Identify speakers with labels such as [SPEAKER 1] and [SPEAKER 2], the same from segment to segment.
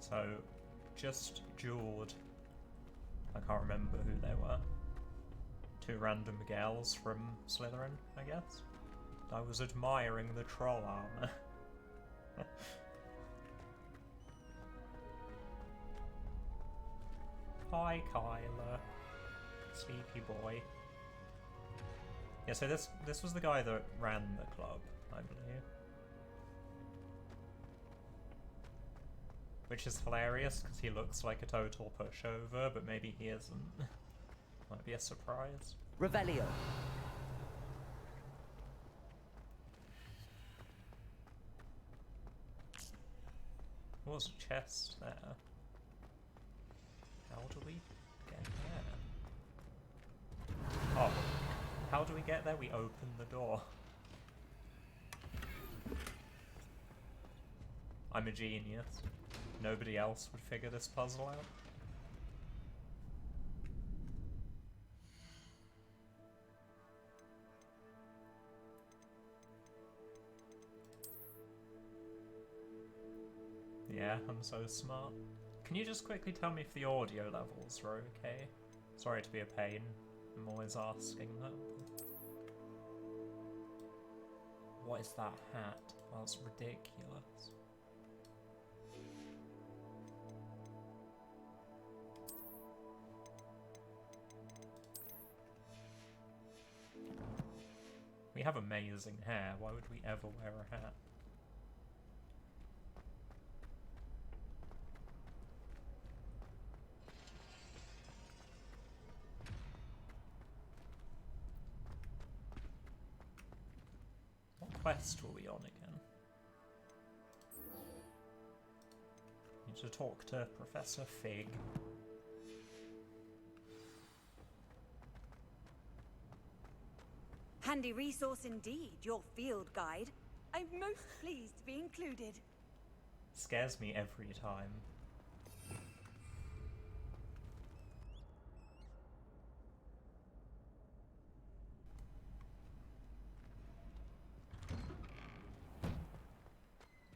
[SPEAKER 1] So, just jawed. I can't remember who they were. Two random gals from Slytherin, I guess. I was admiring the troll armor. Hi, Kyler. Sleepy boy. Yeah, so this was the guy that ran the club, I believe. Which is hilarious, because he looks like a total pushover, but maybe he isn't. Might be a surprise.
[SPEAKER 2] Revelio.
[SPEAKER 1] There was a chest there. How do we get there? Oh, how do we get there? We open the door. I'm a genius. Nobody else would figure this puzzle out. Yeah, I'm so smart. Can you just quickly tell me if the audio levels are okay? Sorry to be a pain. I'm always asking that. What is that hat? Oh, it's ridiculous. We have amazing hair. Why would we ever wear a hat? What quest were we on again? Need to talk to Professor Fig.
[SPEAKER 3] Handy resource indeed, your field guide. I'm most pleased to be included.
[SPEAKER 1] Scares me every time.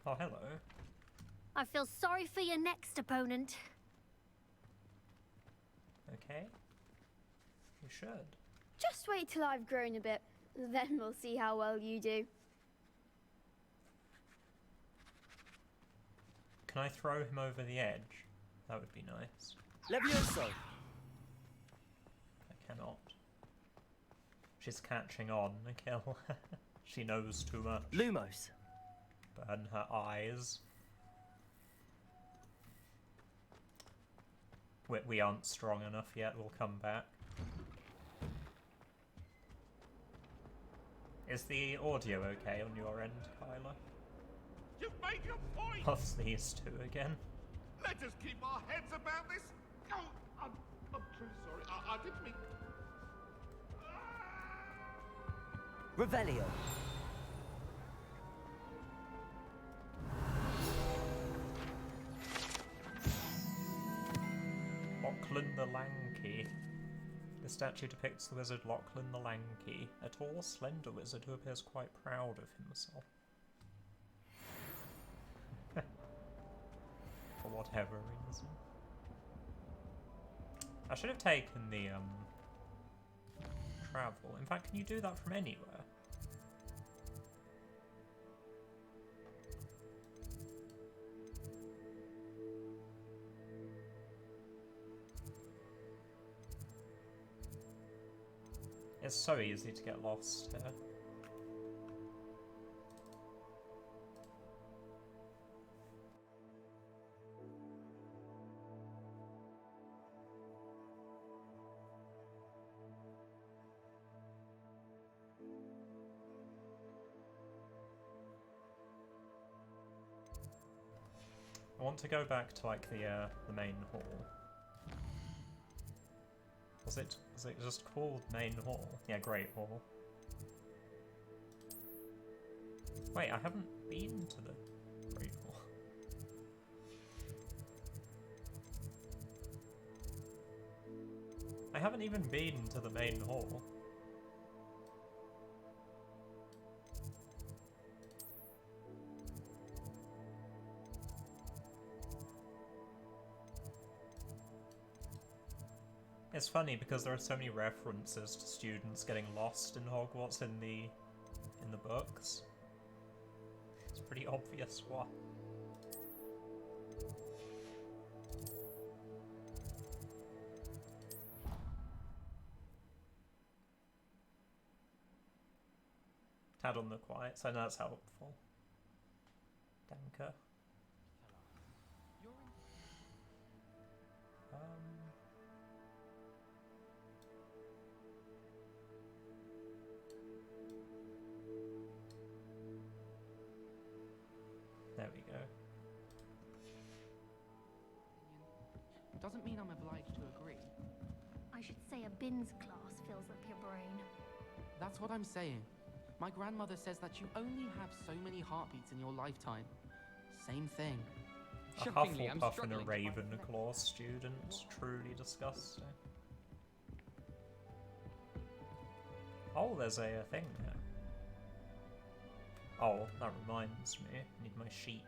[SPEAKER 1] Oh, hello.
[SPEAKER 4] I feel sorry for your next opponent.
[SPEAKER 1] Okay. You should.
[SPEAKER 5] Just wait till I've grown a bit, then we'll see how well you do.
[SPEAKER 1] Can I throw him over the edge? That would be nice.
[SPEAKER 2] Levioso.
[SPEAKER 1] I cannot. She's catching on, Nikhil. She knows too much.
[SPEAKER 2] Lumos.
[SPEAKER 1] Burn her eyes. We aren't strong enough yet, we'll come back. Is the audio okay on your end, Kyler?
[SPEAKER 6] You've made your point!
[SPEAKER 1] Loves these two again.
[SPEAKER 6] Let us keep our heads about this! Oh, I'm truly sorry. I didn't mean...
[SPEAKER 2] Revelio.
[SPEAKER 1] Lachlan the Lanky. The statue depicts the wizard Lachlan the Lanky, a tall, slender wizard who appears quite proud of himself. For whatever reason. I should have taken the, travel. In fact, can you do that from anywhere? It's so easy to get lost here. I want to go back to like the main hall. Was it just called Main Hall? Yeah, Great Hall. Wait, I haven't been to the Great Hall. I haven't even been to the Main Hall. It's funny because there are so many references to students getting lost in Hogwarts in the books. It's pretty obvious why. Tad on the quiet, so that's helpful. Danke. There we go.
[SPEAKER 7] Doesn't mean I'm obliged to agree.
[SPEAKER 4] I should say a bins class fills up your brain.
[SPEAKER 7] That's what I'm saying. My grandmother says that you only have so many heartbeats in your lifetime. Same thing.
[SPEAKER 1] A
[SPEAKER 8] Shockingly, I'm
[SPEAKER 1] Hufflepuff and a
[SPEAKER 8] struggling to find the next-
[SPEAKER 1] Ravenclaw student. Truly disgusting. Oh, there's a thing here. Oh, that reminds me. I need my sheet.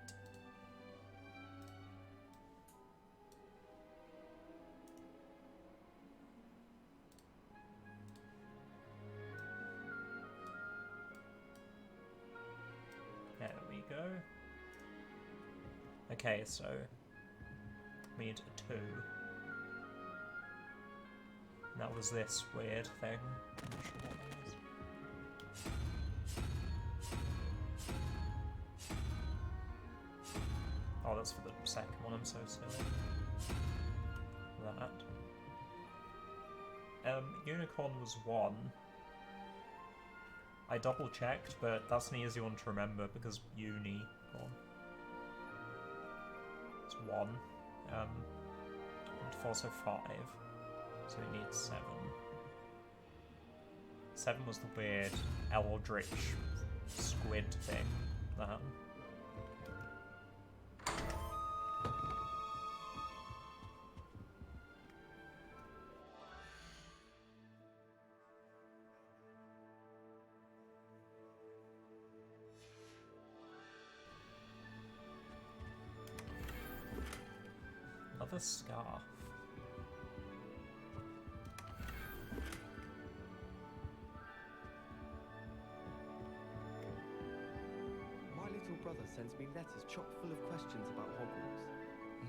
[SPEAKER 1] There we go. Okay, so we need a 2. And that was this weird thing. I'm not sure what that is. Oh, that's for the second one, I'm so silly. That. Unicorn was 1. I double checked, but that's an easy one to remember because unicorn. It's 1. And also 5. So we need 7. 7 was the weird eldritch squid thing. That. Another scarf.
[SPEAKER 9] My little brother sends me letters chock full of questions about Hogwarts.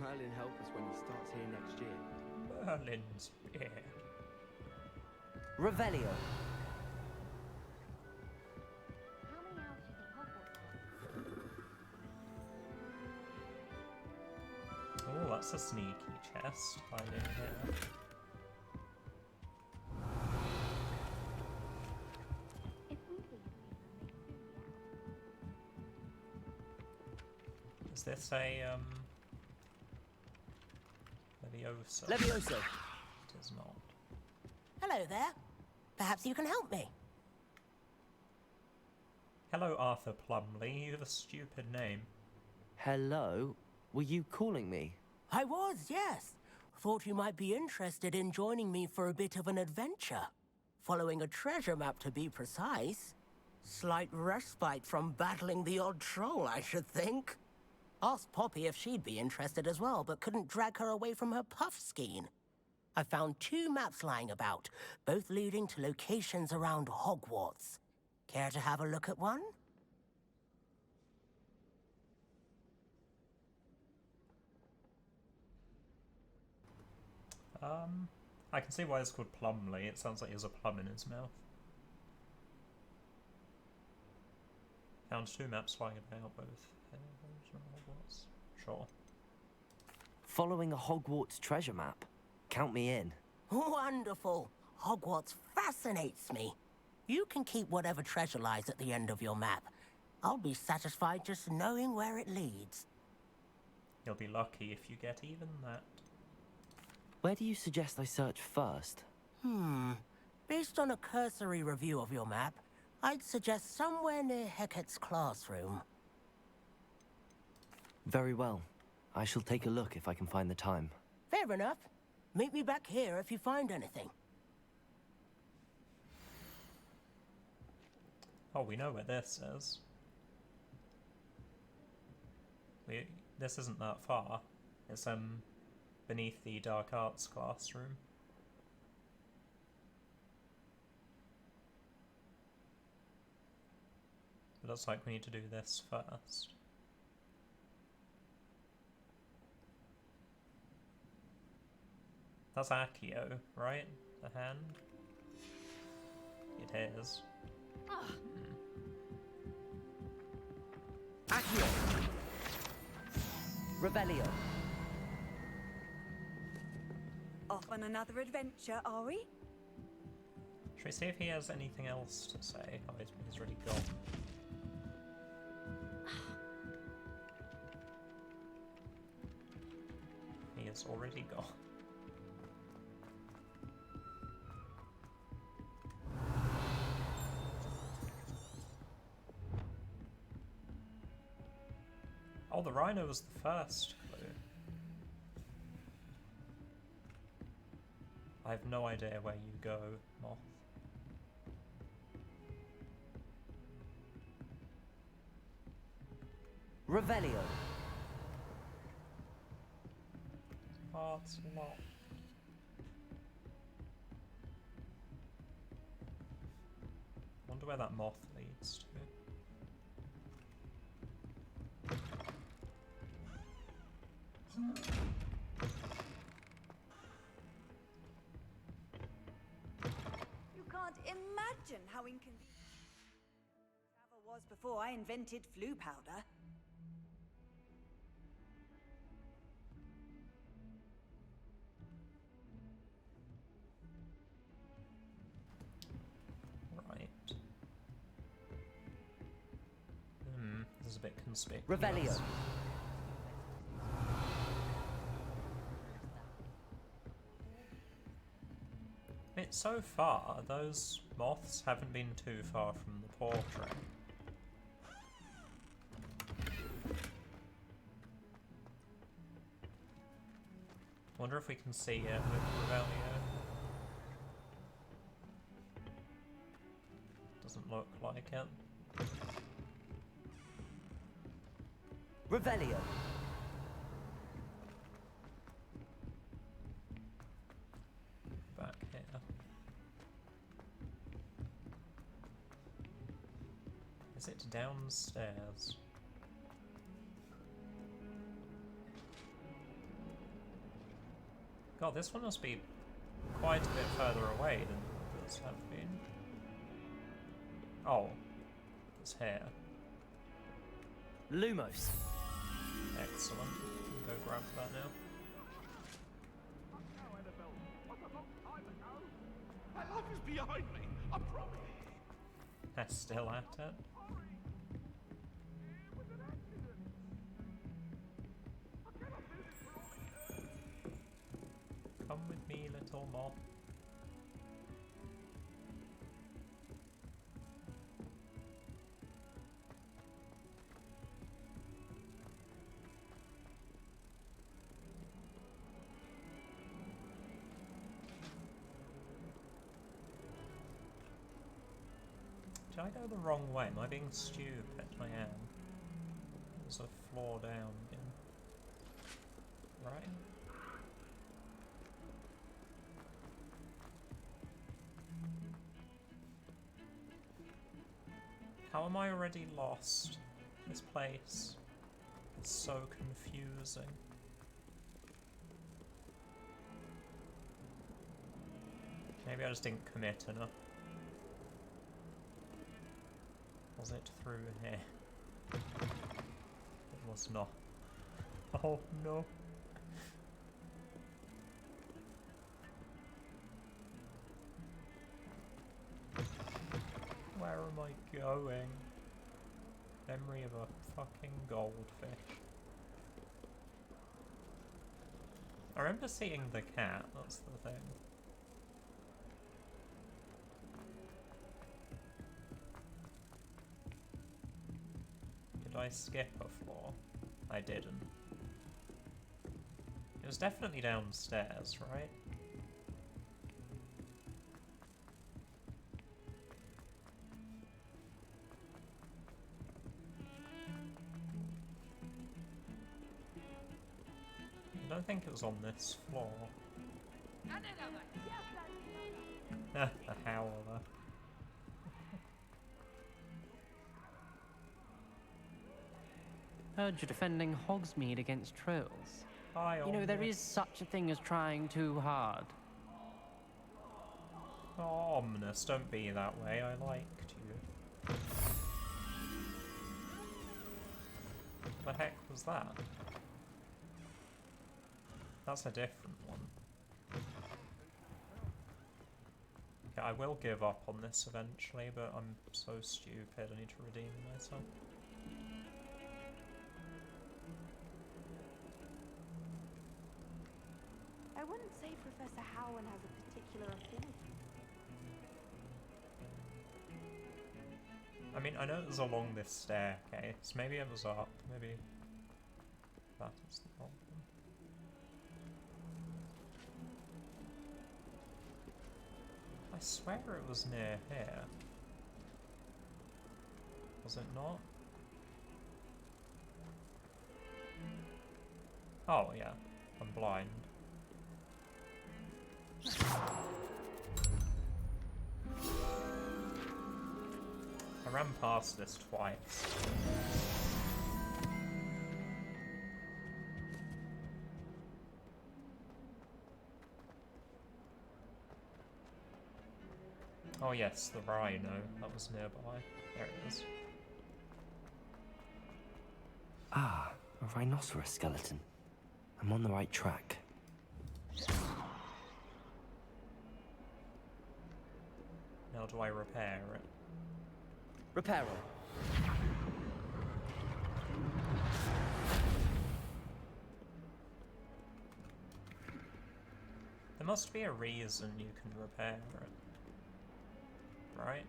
[SPEAKER 9] Merlin help us when he starts here next year.
[SPEAKER 1] Merlin's beard.
[SPEAKER 2] Revelio.
[SPEAKER 4] How many hours do you think Hogwarts has?
[SPEAKER 1] Oh, that's a sneaky chest hiding here.
[SPEAKER 4] If we leave,
[SPEAKER 1] Is this a Leviosa?
[SPEAKER 2] Levioso.
[SPEAKER 1] It is not.
[SPEAKER 10] Hello there. Perhaps you can help me.
[SPEAKER 1] Hello, Arthur Plumley. You have a stupid name.
[SPEAKER 2] Hello? Were you calling me?
[SPEAKER 10] I was, yes. Thought you might be interested in joining me for a bit of an adventure. Following a treasure map, to be precise. Slight respite from battling the odd troll, I should think. Asked Poppy if she'd be interested as well, but couldn't drag her away from her puff skein. I found 2 maps lying about, both leading to locations around Hogwarts. Care to have a look at one?
[SPEAKER 1] I can see why it's called Plumley. It sounds like he has a plum in his mouth. Found 2 maps lying about, both Hogwarts. Sure.
[SPEAKER 2] Following a Hogwarts treasure map. Count me in.
[SPEAKER 10] Wonderful. Hogwarts fascinates me. You can keep whatever treasure lies at the end of your map. I'll be satisfied just knowing where it leads.
[SPEAKER 1] You'll be lucky if you get even that.
[SPEAKER 2] Where do you suggest I search first?
[SPEAKER 10] Based on a cursory review of your map, I'd suggest somewhere near Hecat's classroom.
[SPEAKER 2] Very well. I shall take a look if I can find the time.
[SPEAKER 10] Fair enough. Meet me back here if you find anything.
[SPEAKER 1] Oh, we know where this is. This isn't that far. It's beneath the dark arts classroom. It looks like we need to do this first. That's Accio, right? The hand? It is.
[SPEAKER 2] Accio! Revelio!
[SPEAKER 3] Off on another adventure, are we?
[SPEAKER 1] Should we see if he has anything else to say? Oh, he's already gone. He is already gone. Oh, the rhino was the first clue. I have no idea where you go, Moth.
[SPEAKER 2] Revelio!
[SPEAKER 1] Oh, it's not. Wonder where that moth leads to.
[SPEAKER 3] You can't imagine how inconvenient travel was before I invented flu powder.
[SPEAKER 1] Right. This is a bit conspicuous.
[SPEAKER 2] Revelio!
[SPEAKER 1] So far, those moths haven't been too far from the portrait. Wonder if we can see it with Revelio. Doesn't look like it.
[SPEAKER 2] Revelio!
[SPEAKER 1] Back here. Is it downstairs? God, this one must be quite a bit further away than the others have been. Oh, it's here.
[SPEAKER 2] Lumos!
[SPEAKER 1] Excellent. Go grab that now.
[SPEAKER 6] My life is behind me, I promise.
[SPEAKER 1] That's still at it. Come with me, little moth. Did I go the wrong way? Am I being stupid? I am. There's a floor down again. Right? How am I already lost? This place is so confusing. Maybe I just didn't commit enough. Was it through here? It was not. Oh no. Where am I going? Memory of a fucking goldfish. I remember seeing the cat, that's the thing. Did I skip a floor? I didn't. It was definitely downstairs, right? I don't think it was on this floor. The howler.
[SPEAKER 8] Heard you're defending Hogsmeade against trolls.
[SPEAKER 1] Hi,
[SPEAKER 8] You know, there
[SPEAKER 1] Omnis.
[SPEAKER 8] is such a thing as trying too hard.
[SPEAKER 1] Oh, Omnis, don't be that way. I liked you. What the heck was that? That's a different one. Okay, I will give up on this eventually, but I'm so stupid. I need to redeem myself.
[SPEAKER 3] I wouldn't say Professor Howard has a particular affinity.
[SPEAKER 1] I mean, I know it was along this staircase. Maybe it was up. Maybe that is the problem. I swear it was near here. Was it not? Oh, yeah. I'm blind. I ran past this twice. Oh yes, the rhino. That was nearby. There it is.
[SPEAKER 2] Ah, a rhinoceros skeleton. I'm on the right track.
[SPEAKER 1] Now do I repair it?
[SPEAKER 2] Repair it.
[SPEAKER 1] There must be a reason you can repair it. Right?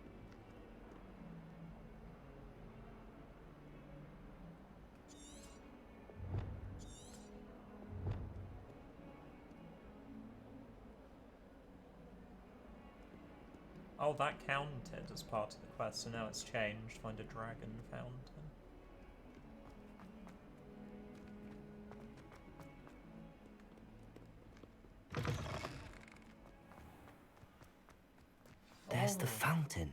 [SPEAKER 1] Oh, that counted as part of the quest, so now it's changed. Find a dragon fountain.
[SPEAKER 2] There's the fountain.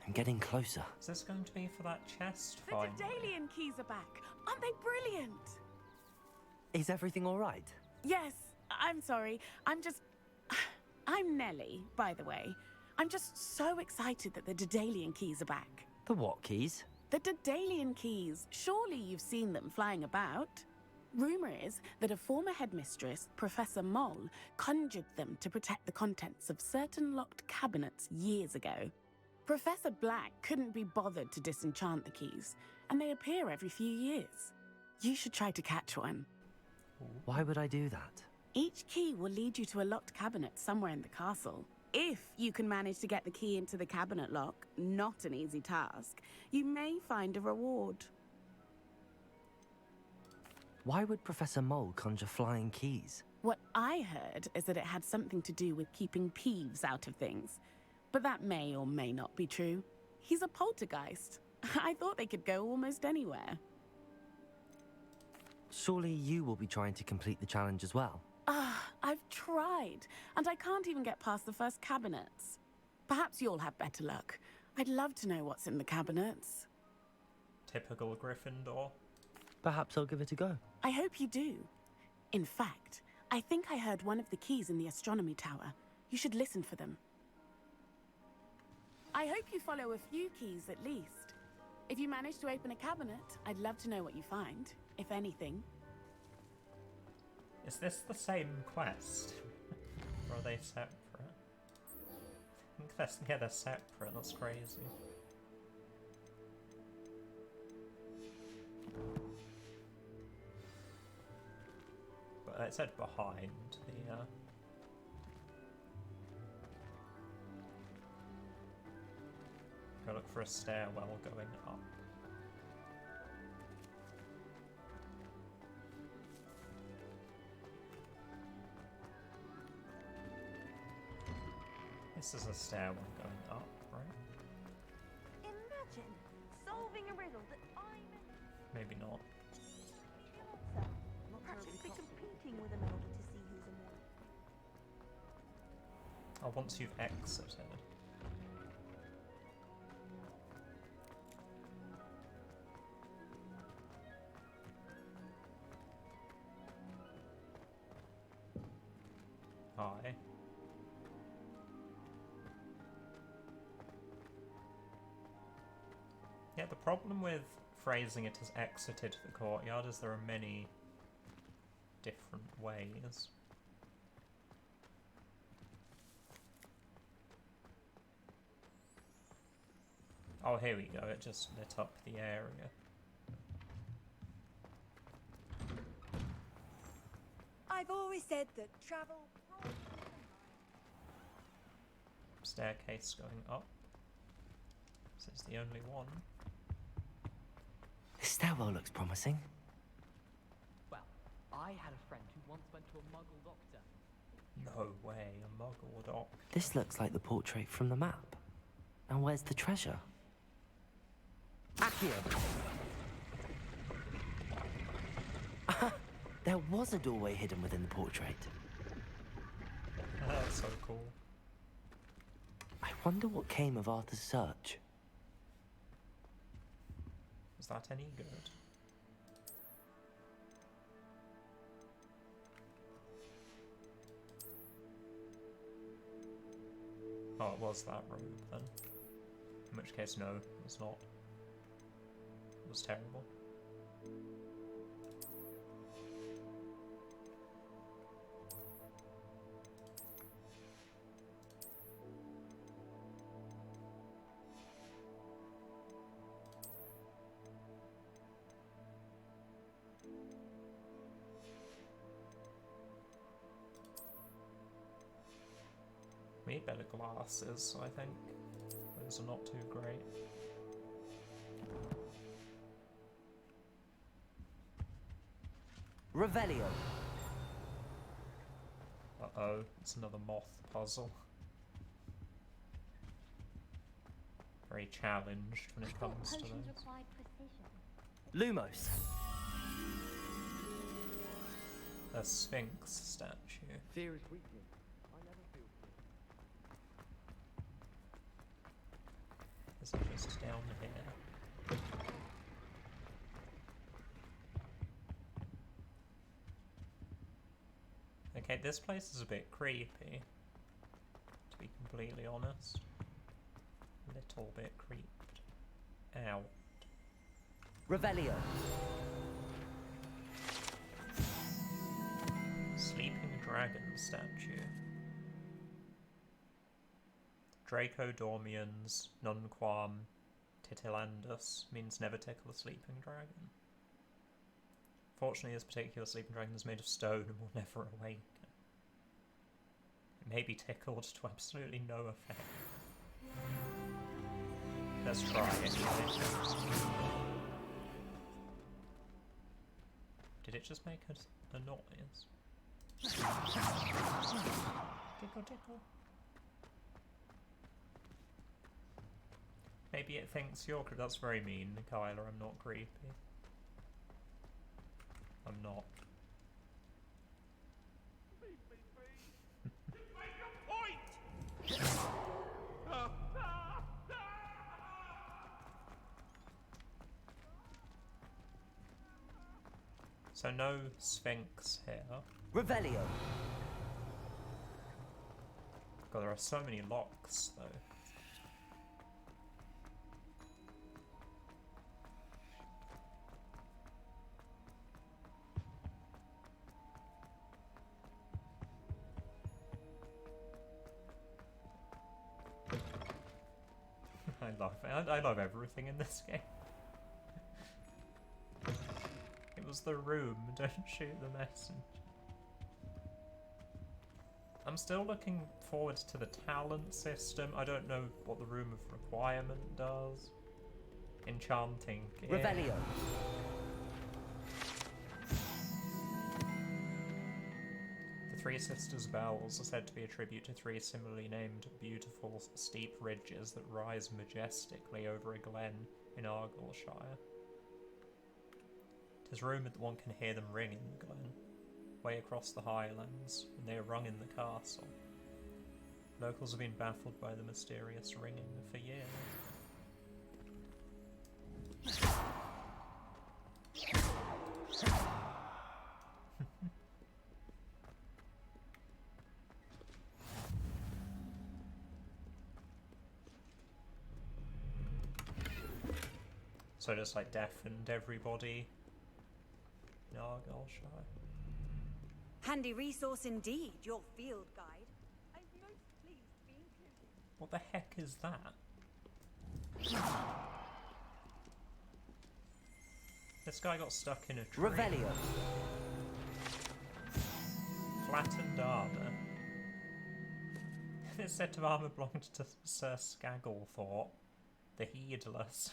[SPEAKER 2] I'm getting closer.
[SPEAKER 1] Is this going to be for that chest
[SPEAKER 3] The
[SPEAKER 1] finally?
[SPEAKER 3] Daedalian keys are back. Aren't they brilliant?
[SPEAKER 2] Is everything all right?
[SPEAKER 3] Yes, I'm sorry. I'm Nellie, by the way. I'm just so excited that the Daedalian keys are back.
[SPEAKER 2] The what keys?
[SPEAKER 3] The Daedalian keys. Surely you've seen them flying about. Rumour is that a former headmistress, Professor Moll, conjured them to protect the contents of certain locked cabinets years ago. Professor Black couldn't be bothered to disenchant the keys, and they appear every few years. You should try to catch one.
[SPEAKER 2] Why would I do that?
[SPEAKER 3] Each key will lead you to a locked cabinet somewhere in the castle. If you can manage to get the key into the cabinet lock, not an easy task, you may find a reward.
[SPEAKER 2] Why would Professor Mole conjure flying keys?
[SPEAKER 3] What I heard is that it had something to do with keeping Peeves out of things. But that may or may not be true. He's a poltergeist. I thought they could go almost anywhere.
[SPEAKER 2] Surely you will be trying to complete the challenge as well.
[SPEAKER 3] I've tried, and I can't even get past the first cabinets. Perhaps you'll have better luck. I'd love to know what's in the cabinets.
[SPEAKER 1] Typical Gryffindor.
[SPEAKER 2] Perhaps I'll give it a go.
[SPEAKER 3] I hope you do. In fact, I think I heard one of the keys in the astronomy tower. You should listen for them. I hope you follow a few keys at least. If you manage to open a cabinet, I'd love to know what you find, if anything.
[SPEAKER 1] Is this the same quest? Or are they separate? I think they're separate, that's crazy. But it said behind the Go look for a stairwell going up. This is a stairwell going up, right?
[SPEAKER 3] Imagine solving a riddle that I'm
[SPEAKER 1] Maybe not.
[SPEAKER 3] the answer. Practically competing with them in order to see who's a more.
[SPEAKER 1] Oh, once you've exited. Yeah, the problem with phrasing it as exited the courtyard is there are many different ways. Oh, here we go, it just lit up the area.
[SPEAKER 11] I've always said that travel...
[SPEAKER 1] Staircase going up. This is the only one.
[SPEAKER 2] This stairwell looks promising.
[SPEAKER 7] Well, I had a friend who once went to a muggle doctor.
[SPEAKER 1] No way, a muggle doc.
[SPEAKER 2] This looks like the portrait from the map. And where's the treasure? Accio! There was a doorway hidden within the portrait.
[SPEAKER 1] That's so cool.
[SPEAKER 2] I wonder what came of Arthur's search.
[SPEAKER 1] Is that any good? Oh, it was that room then. In which case, no, it's not. It was terrible. We need better glasses, I think. Those are not too great.
[SPEAKER 2] Revelio.
[SPEAKER 1] Uh-oh, it's another moth puzzle. Very challenged when it comes to
[SPEAKER 4] Potions
[SPEAKER 1] those.
[SPEAKER 4] required precision.
[SPEAKER 2] Lumos.
[SPEAKER 1] A Sphinx statue.
[SPEAKER 9] Fear is weakness. I never feel fear.
[SPEAKER 1] Is it just down here? Okay, this place is a bit creepy, to be completely honest. A little bit creeped out.
[SPEAKER 2] Revelio.
[SPEAKER 1] Sleeping dragon statue. Draco Dormians, nunquam titilandus means never tickle a sleeping dragon. Fortunately, this particular sleeping dragon is made of stone and will never awaken. It may be tickled to absolutely no effect. Let's try it. Did it just make a noise? Tickle, tickle. Maybe it thinks you're creepy. That's very mean, Kyla. I'm not creepy. I'm not.
[SPEAKER 6] Leave me be. Just make a point!
[SPEAKER 1] So no Sphinx here.
[SPEAKER 2] Revelio.
[SPEAKER 1] God, there are so many locks, though. I love everything in this game. It was the room, don't shoot the messenger. I'm still looking forward to the talent system. I don't know what the Room of Requirement does. Enchanting gear.
[SPEAKER 2] Revelio.
[SPEAKER 1] The Three Sisters' bells are said to be a tribute to three similarly named beautiful steep ridges that rise majestically over a glen in Argyllshire. It is rumoured that one can hear them ring in the glen, way across the highlands, and they are rung in the castle. Locals have been baffled by the mysterious ringing for years. So just like deafened everybody in Argyllshire.
[SPEAKER 11] Handy resource indeed, your field guide. I'm most pleased to be included.
[SPEAKER 1] What the heck is that? This guy got stuck in a tree.
[SPEAKER 2] Revelio.
[SPEAKER 1] Flattened armour. This set of armour belonged to Sir Skagglethorpe, the Heedless,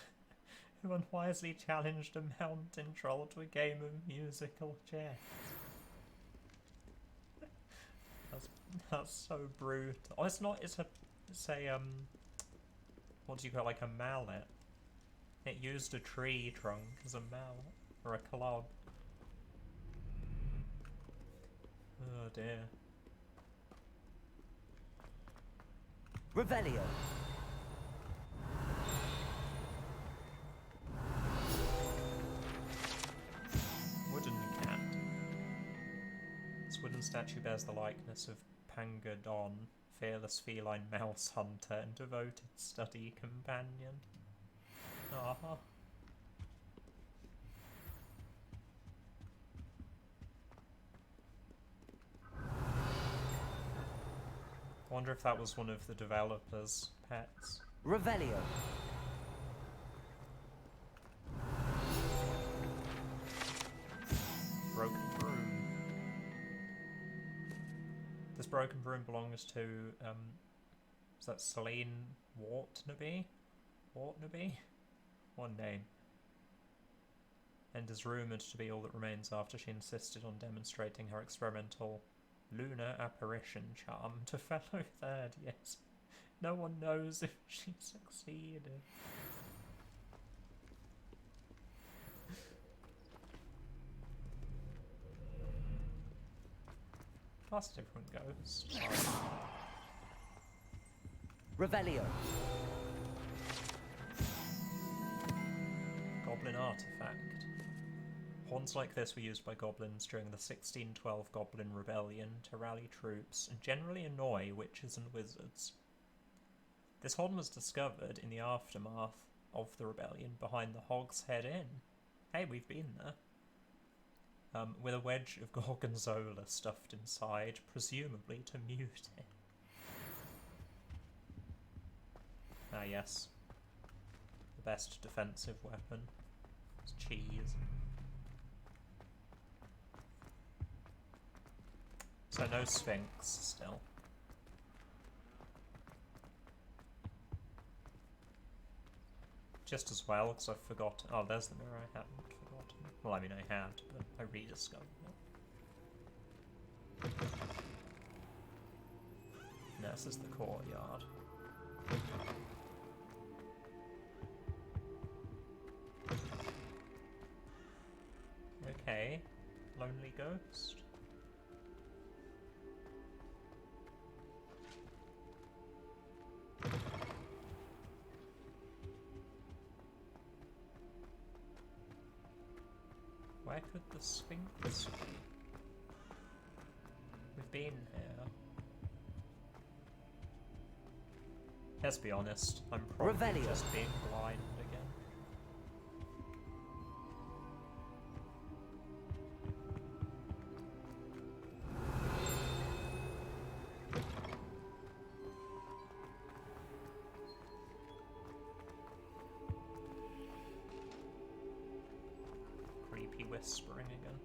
[SPEAKER 1] who unwisely challenged a mountain troll to a game of musical chess. That's so brutal. Oh, it's not. It's a what do you call it, like a mallet? It used a tree trunk as a mallet or a club. Oh dear.
[SPEAKER 2] Revelio.
[SPEAKER 1] Wooden cat. This wooden statue bears the likeness of Pangadon, fearless feline mouse hunter and devoted study companion. Ah. I wonder if that was one of the developers' pets.
[SPEAKER 2] Revelio.
[SPEAKER 1] Broken broom. This broken broom belongs to, is that Celine Wartnaby? Wartnaby? One name. And is rumoured to be all that remains after she insisted on demonstrating her experimental lunar apparition charm to fellow third years. No one knows if she succeeded. That's a different ghost.
[SPEAKER 2] Revelio.
[SPEAKER 1] Goblin artifact. Horns like this were used by goblins during the 1612 Goblin Rebellion to rally troops and generally annoy witches and wizards. This horn was discovered in the aftermath of the rebellion behind the Hog's Head Inn. Hey, we've been there. With a wedge of gorgonzola stuffed inside, presumably to mute it. Ah yes. The best defensive weapon is cheese. So no Sphinx still. Just as well, because I've forgotten. Oh, there's the mirror I hadn't forgotten. Well, I mean, I had, but I rediscovered it. No, this is the courtyard. Okay, lonely ghost. Where could the Sphinx be? We've been here. Let's be honest, I'm probably
[SPEAKER 2] Revelio.
[SPEAKER 1] just being blind again. Creepy whispering again.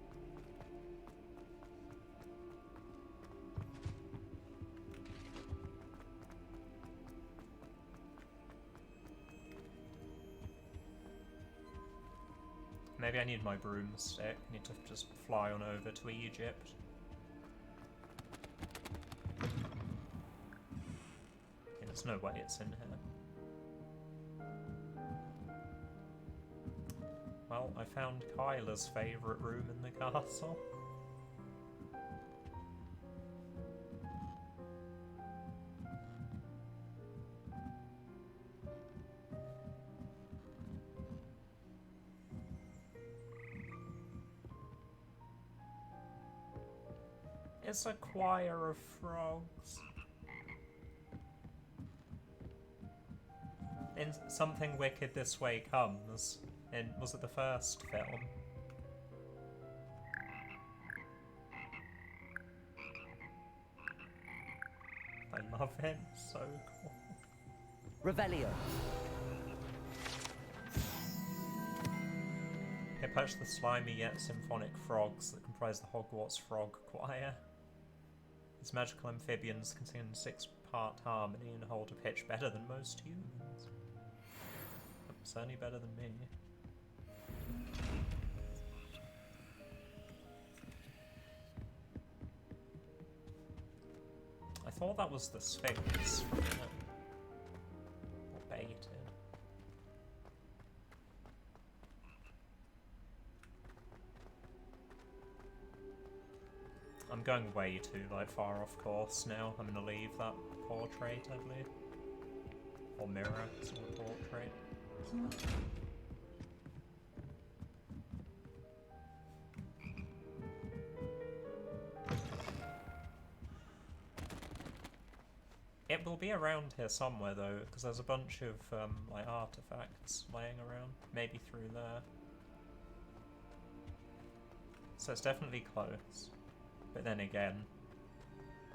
[SPEAKER 1] Maybe I need my broomstick. I need to just fly on over to Egypt. Okay, there's no way it's in here. Well, I found Kyla's favourite room in the castle. It's a choir of frogs. In Something Wicked This Way Comes, was it the first film? I love him, so cool.
[SPEAKER 2] Revelio.
[SPEAKER 1] Here perch the slimy yet symphonic frogs that comprise the Hogwarts Frog Choir. These magical amphibians can sing in 6-part harmony and hold a pitch better than most humans. Certainly better than me. I thought that was the Sphinx from it. Or baited. I'm going way too far off course now. I'm gonna leave that portrait, I believe. Or mirror, it's not a portrait. It will be around here somewhere though, because there's a bunch of artifacts laying around. Maybe through there. So it's definitely close. But then again,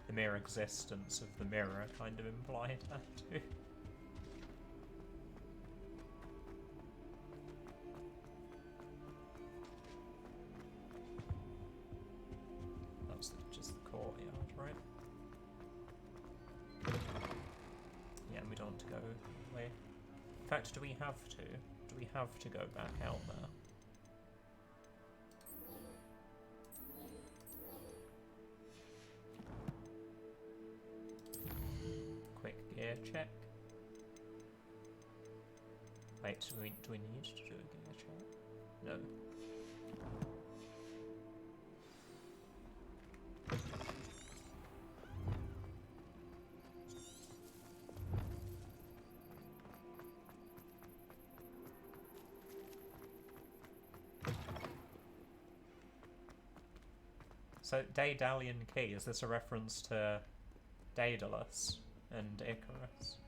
[SPEAKER 1] the mere existence of the mirror kind of implied that too. That's just the courtyard, right? Yeah, and we don't want to go that way. In fact, do we have to? Do we have to go back out there? Gear check. Wait, do we need to do a gear check? No. So, Daedalian Key, is this a reference to Daedalus and Icarus?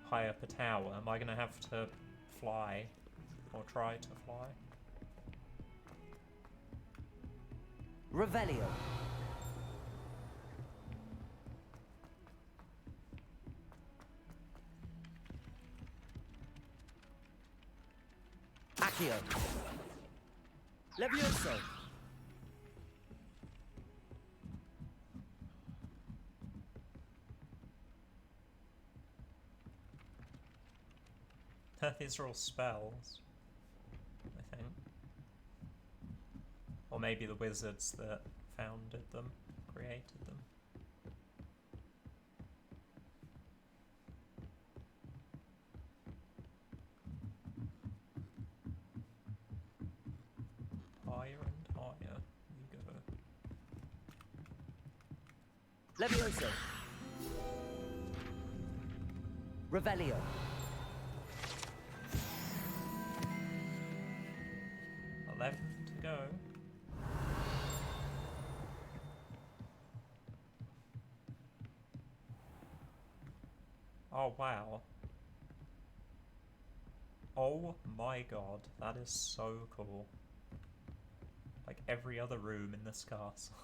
[SPEAKER 1] High up a tower, am I gonna have to fly? Or try to fly?
[SPEAKER 2] Revelio. Accio. Levioso.
[SPEAKER 1] These are all spells, I think. Or maybe the wizards that founded them, created them. Higher and higher we go.
[SPEAKER 2] Levioso. Revelio.
[SPEAKER 1] 11 to go. Oh wow. Oh my god, that is so cool. Like every other room in this castle.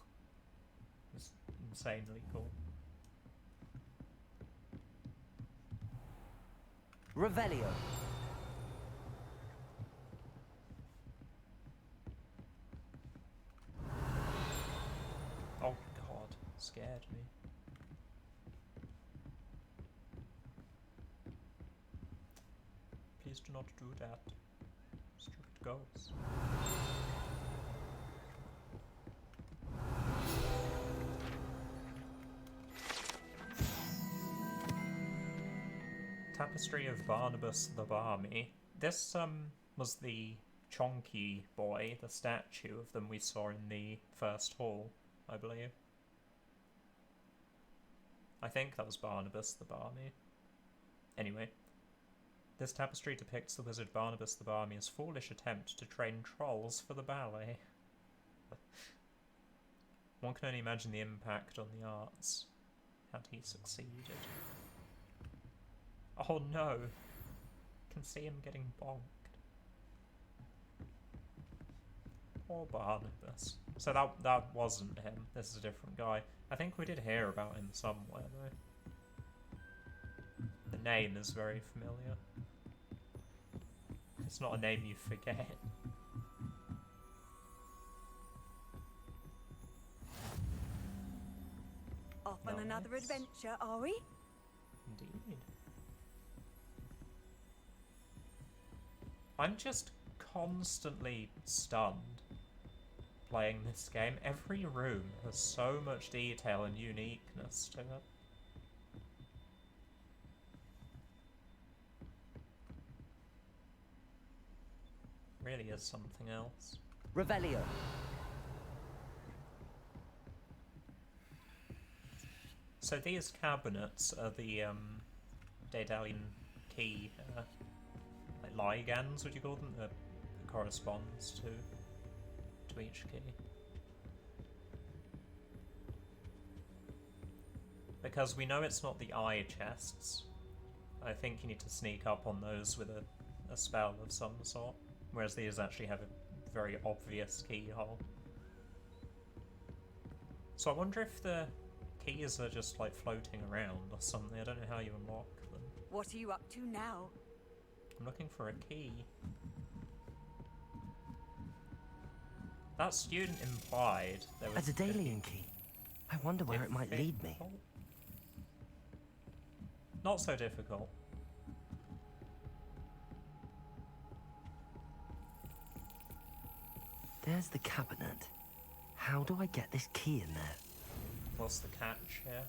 [SPEAKER 1] It's insanely cool.
[SPEAKER 2] Revelio.
[SPEAKER 1] Oh god, scared me. Please do not do that. Stupid ghosts. Tapestry of Barnabas the Barmy. This was the Chonky boy, the statue of them we saw in the first hall, I believe. I think that was Barnabas the Barmy. Anyway, this tapestry depicts the wizard Barnabas the Barmy's foolish attempt to train trolls for the ballet. One can only imagine the impact on the arts had he succeeded. Oh, Oh no. Can see him getting bonked. Poor Barnabas. So that wasn't him. This is a different guy. I think we did hear about him somewhere though. The name is very familiar. It's not a name you forget.
[SPEAKER 11] Off on another
[SPEAKER 1] Nice.
[SPEAKER 11] adventure, are we?
[SPEAKER 1] Indeed. I'm just constantly stunned playing this game. Every room has so much detail and uniqueness to it. Really is something else.
[SPEAKER 2] Revelio.
[SPEAKER 1] So these cabinets are the Daedalian key, like ligands, would you call them? That corresponds to each key. Because we know it's not the eye chests. I think you need to sneak up on those with a spell of some sort. Whereas these actually have a very obvious keyhole. So I wonder if the keys are just like floating around or something. I don't know how you unlock them.
[SPEAKER 11] What are you up to now?
[SPEAKER 1] I'm looking for a key. That student implied there was
[SPEAKER 2] A Daedalian key. I wonder where it might lead me.
[SPEAKER 1] Not so difficult.
[SPEAKER 2] There's the cabinet. How do I get this key in there?
[SPEAKER 1] What's the catch here?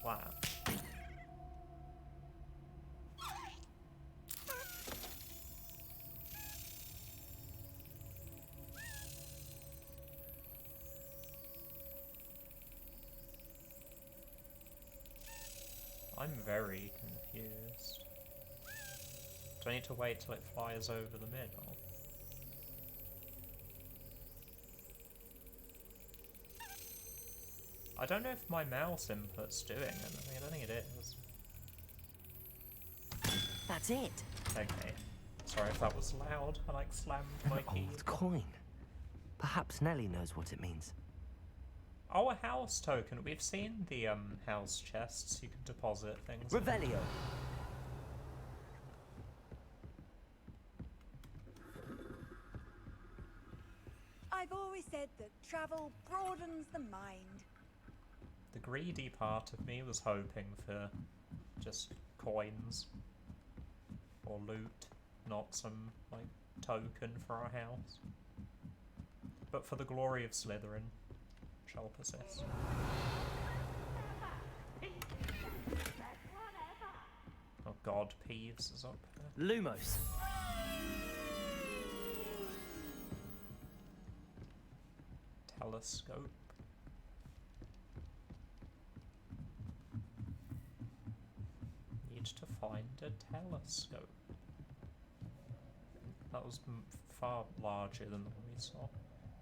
[SPEAKER 1] Slap. I'm very confused. Do I need to wait till it flies over the middle? I don't know if my mouse input's doing anything. I don't think it is.
[SPEAKER 2] That's it.
[SPEAKER 1] Okay. Sorry if that was loud. I like slammed my
[SPEAKER 2] An
[SPEAKER 1] key.
[SPEAKER 2] old coin. Perhaps Nellie knows what it means.
[SPEAKER 1] Oh, a house token. We've seen the house chests. You can deposit things. in.
[SPEAKER 2] Revelio.
[SPEAKER 11] I've always said that travel broadens the mind.
[SPEAKER 1] The greedy part of me was hoping for just coins or loot, not some like token for our house. But for the glory of Slytherin, shall persist. Oh god, Peeves is up here.
[SPEAKER 2] Lumos.
[SPEAKER 1] Telescope. Need to find a telescope. That was far larger than the one we saw.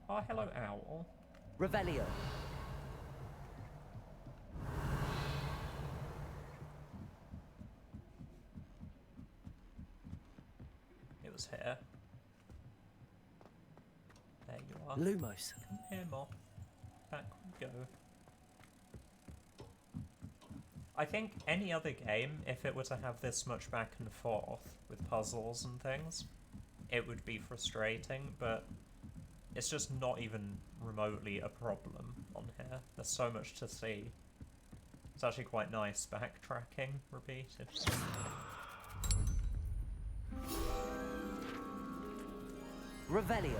[SPEAKER 1] Oh, hello, owl.
[SPEAKER 2] Revelio.
[SPEAKER 1] It was here. There you are.
[SPEAKER 2] Lumos.
[SPEAKER 1] Come here, Mo. Back we go. I think any other game, if it were to have this much back and forth with puzzles and things, it would be frustrating, but it's just not even remotely a problem on here. There's so much to see. It's actually quite nice backtracking repeated.
[SPEAKER 2] Revelio.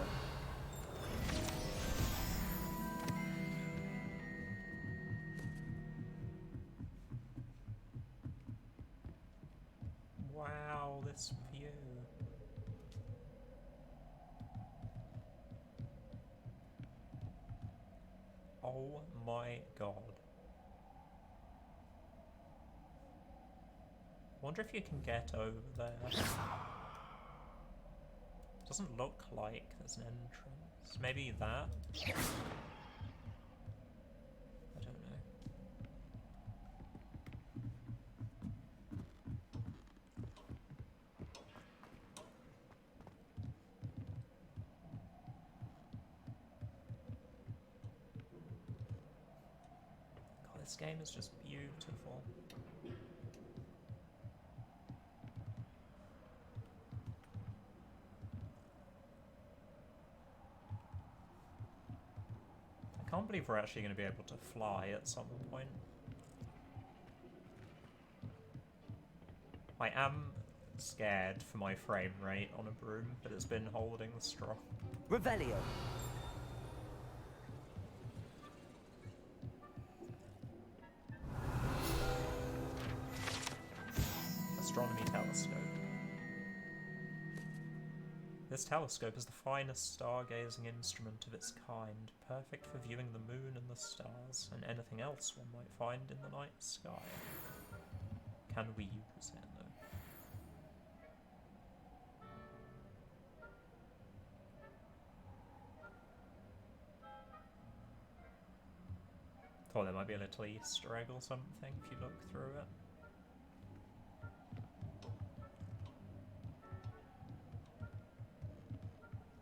[SPEAKER 1] Wow, this view. Oh my god. Wonder if you can get over there. Doesn't look like there's an entrance. Maybe that? This game is just beautiful. I can't believe we're actually going to be able to fly at some point. I am scared for my frame rate on a broom, but it's been holding strong.
[SPEAKER 2] Revelio.
[SPEAKER 1] Astronomy telescope. This telescope is the finest stargazing instrument of its kind, perfect for viewing the moon and the stars, and anything else one might find in the night sky. Can we use it, though? Thought there might be a little Easter egg or something if you look through it.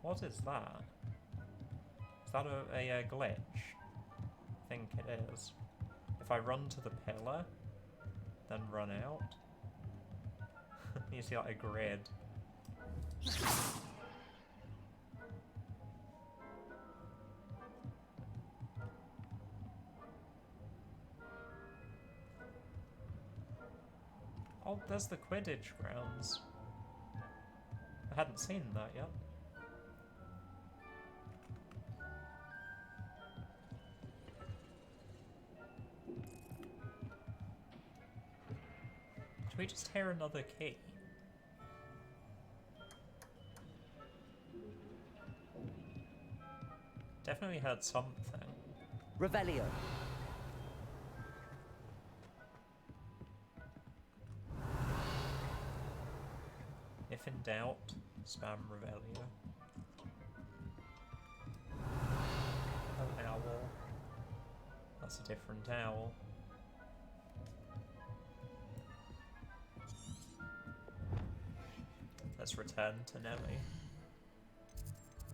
[SPEAKER 1] What is that? Is that a glitch? I think it is. If I run to the pillar, then run out, you see like a grid. Oh, there's the Quidditch grounds. I hadn't seen that yet. Did we just hear another key? Definitely heard something.
[SPEAKER 2] Revelio.
[SPEAKER 1] If in doubt, spam Revelio. Oh, owl. That's a different owl. Let's return to Nelly.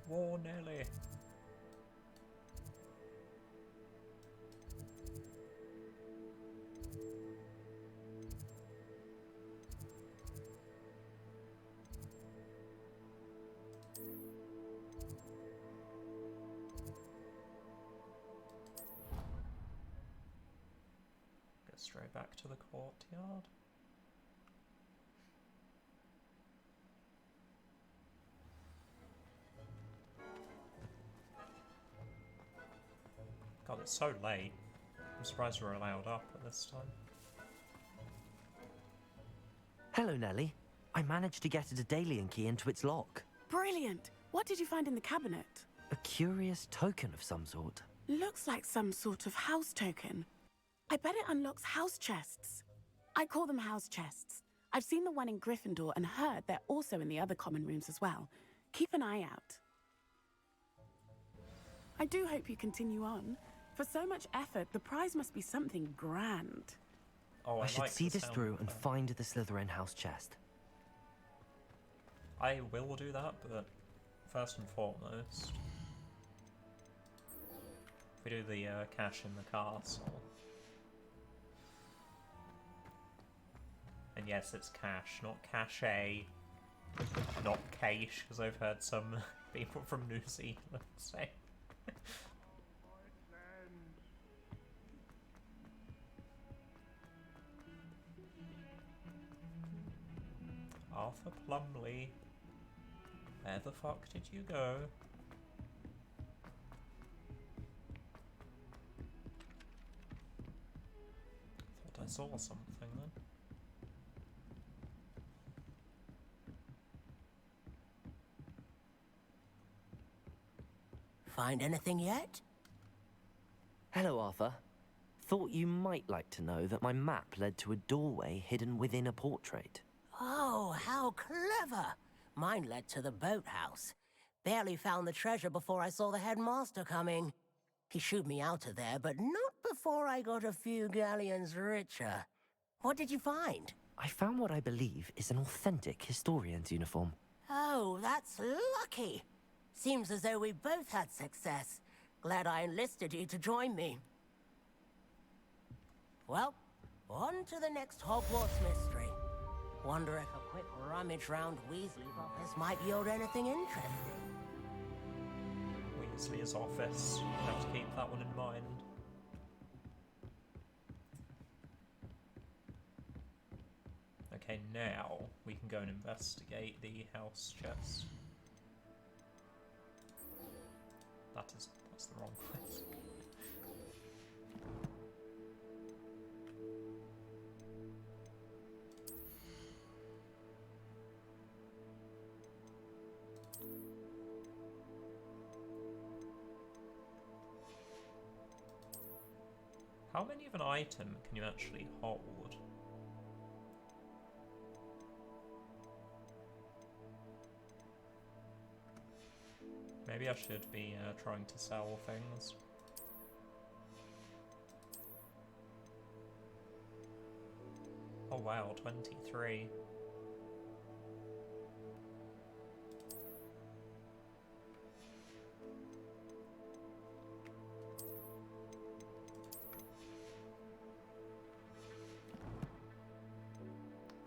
[SPEAKER 1] Whoa, Nelly. Go straight back to the courtyard. God, it's so late. I'm surprised we're allowed up at this time.
[SPEAKER 2] Hello, Nelly. I managed to get a Daedalian key into its lock.
[SPEAKER 3] Brilliant! What did you find in the cabinet?
[SPEAKER 2] A curious token of some sort.
[SPEAKER 3] Looks like some sort of house token. I bet it unlocks house chests. I call them house chests. I've seen the one in Gryffindor and heard they're also in the other common rooms as well. Keep an eye out. I do hope you continue on. For so much effort, the prize must be something grand.
[SPEAKER 1] Oh,
[SPEAKER 2] I should
[SPEAKER 1] like
[SPEAKER 2] see
[SPEAKER 1] the
[SPEAKER 2] this
[SPEAKER 1] sound
[SPEAKER 2] through
[SPEAKER 1] of
[SPEAKER 2] and
[SPEAKER 1] that.
[SPEAKER 2] find the Slytherin house chest.
[SPEAKER 1] I will do that, but first and foremost, if we do the cash in the castle. And yes, it's cash, not cachet, not cache, because I've heard some people from New Zealand say. Arthur Plumley, where the fuck did you go? Thought I saw something then.
[SPEAKER 10] Find anything yet?
[SPEAKER 2] Hello, Arthur. Thought you might like to know that my map led to a doorway hidden within a portrait.
[SPEAKER 10] Oh, how clever! Mine led to the boathouse. Barely found the treasure before I saw the headmaster coming. He shooed me out of there, but not before I got a few galleons richer. What did you find?
[SPEAKER 2] I found what I believe is an authentic historian's uniform.
[SPEAKER 10] Oh, that's lucky. Seems as though we both had success. Glad I enlisted you to join me. Well, on to the next Hogwarts mystery. Wonder if a quick rummage round Weasley's office might yield anything interesting.
[SPEAKER 1] Weasley's office. Have to keep that one in mind. Okay, now we can go and investigate the house chest. That's the wrong place. How many of an item can you actually hold? Maybe I should be trying to sell things. Oh wow, 23.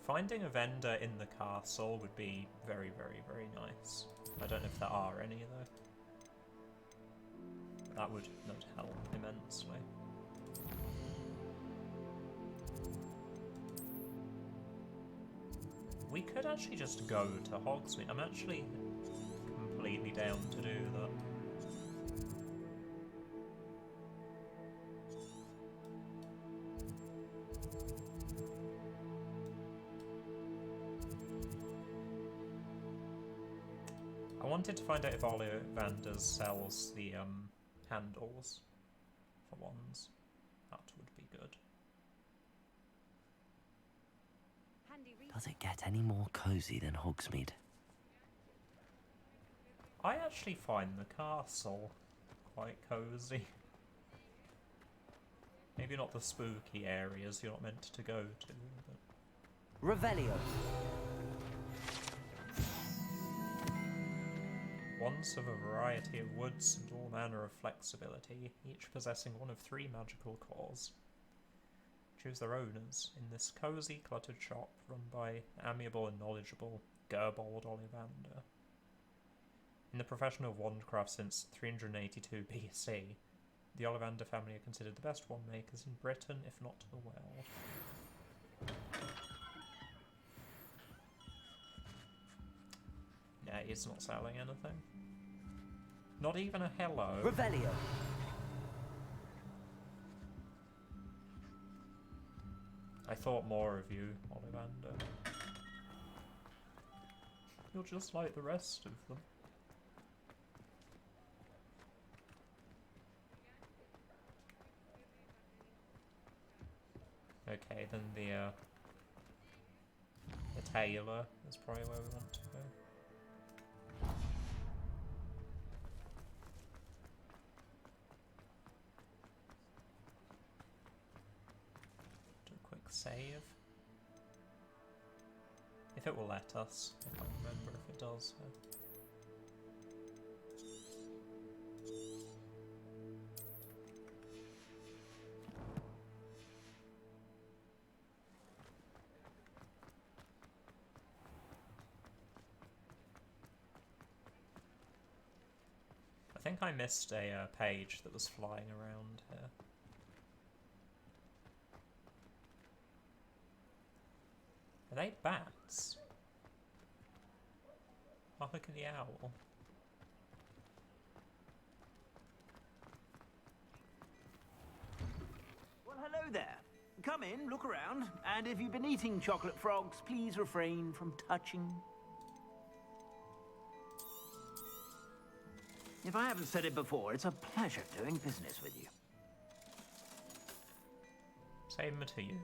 [SPEAKER 1] Finding a vendor in the castle would be very, very, very nice. I don't know if there are any though. That would help immensely. We could actually just go to Hogsmeade. I'm actually completely down to do that. I wanted to find out if Ollivander's sells the handles for wands. That would be good.
[SPEAKER 2] Does it get any more cozy than Hogsmeade?
[SPEAKER 1] I actually find the castle quite cozy. Maybe not the spooky areas you're not meant to go to, but...
[SPEAKER 2] Revelio.
[SPEAKER 1] Wands of a variety of woods and all manner of flexibility, each possessing one of 3 magical cores. Choose their owners in this cosy, cluttered shop run by amiable and knowledgeable Gerbold Ollivander. In the profession of wandcraft since 382 BC, the Ollivander family are considered the best wand makers in Britain, if not the world. Yeah, he's not selling anything. Not even a hello.
[SPEAKER 2] Revelio.
[SPEAKER 1] I thought more of you, Ollivander. You're just like the rest of them. Okay, then the tailor is probably where we want to go. Save. If it will let us. I can't remember if it does. I think I missed a page that was flying around here. Are they bats? Oh, look at the owl.
[SPEAKER 12] Well, hello there. Come in, look around, and if you've been eating chocolate frogs, please refrain from touching. If I haven't said it before, it's a pleasure doing business with you.
[SPEAKER 1] Same to you.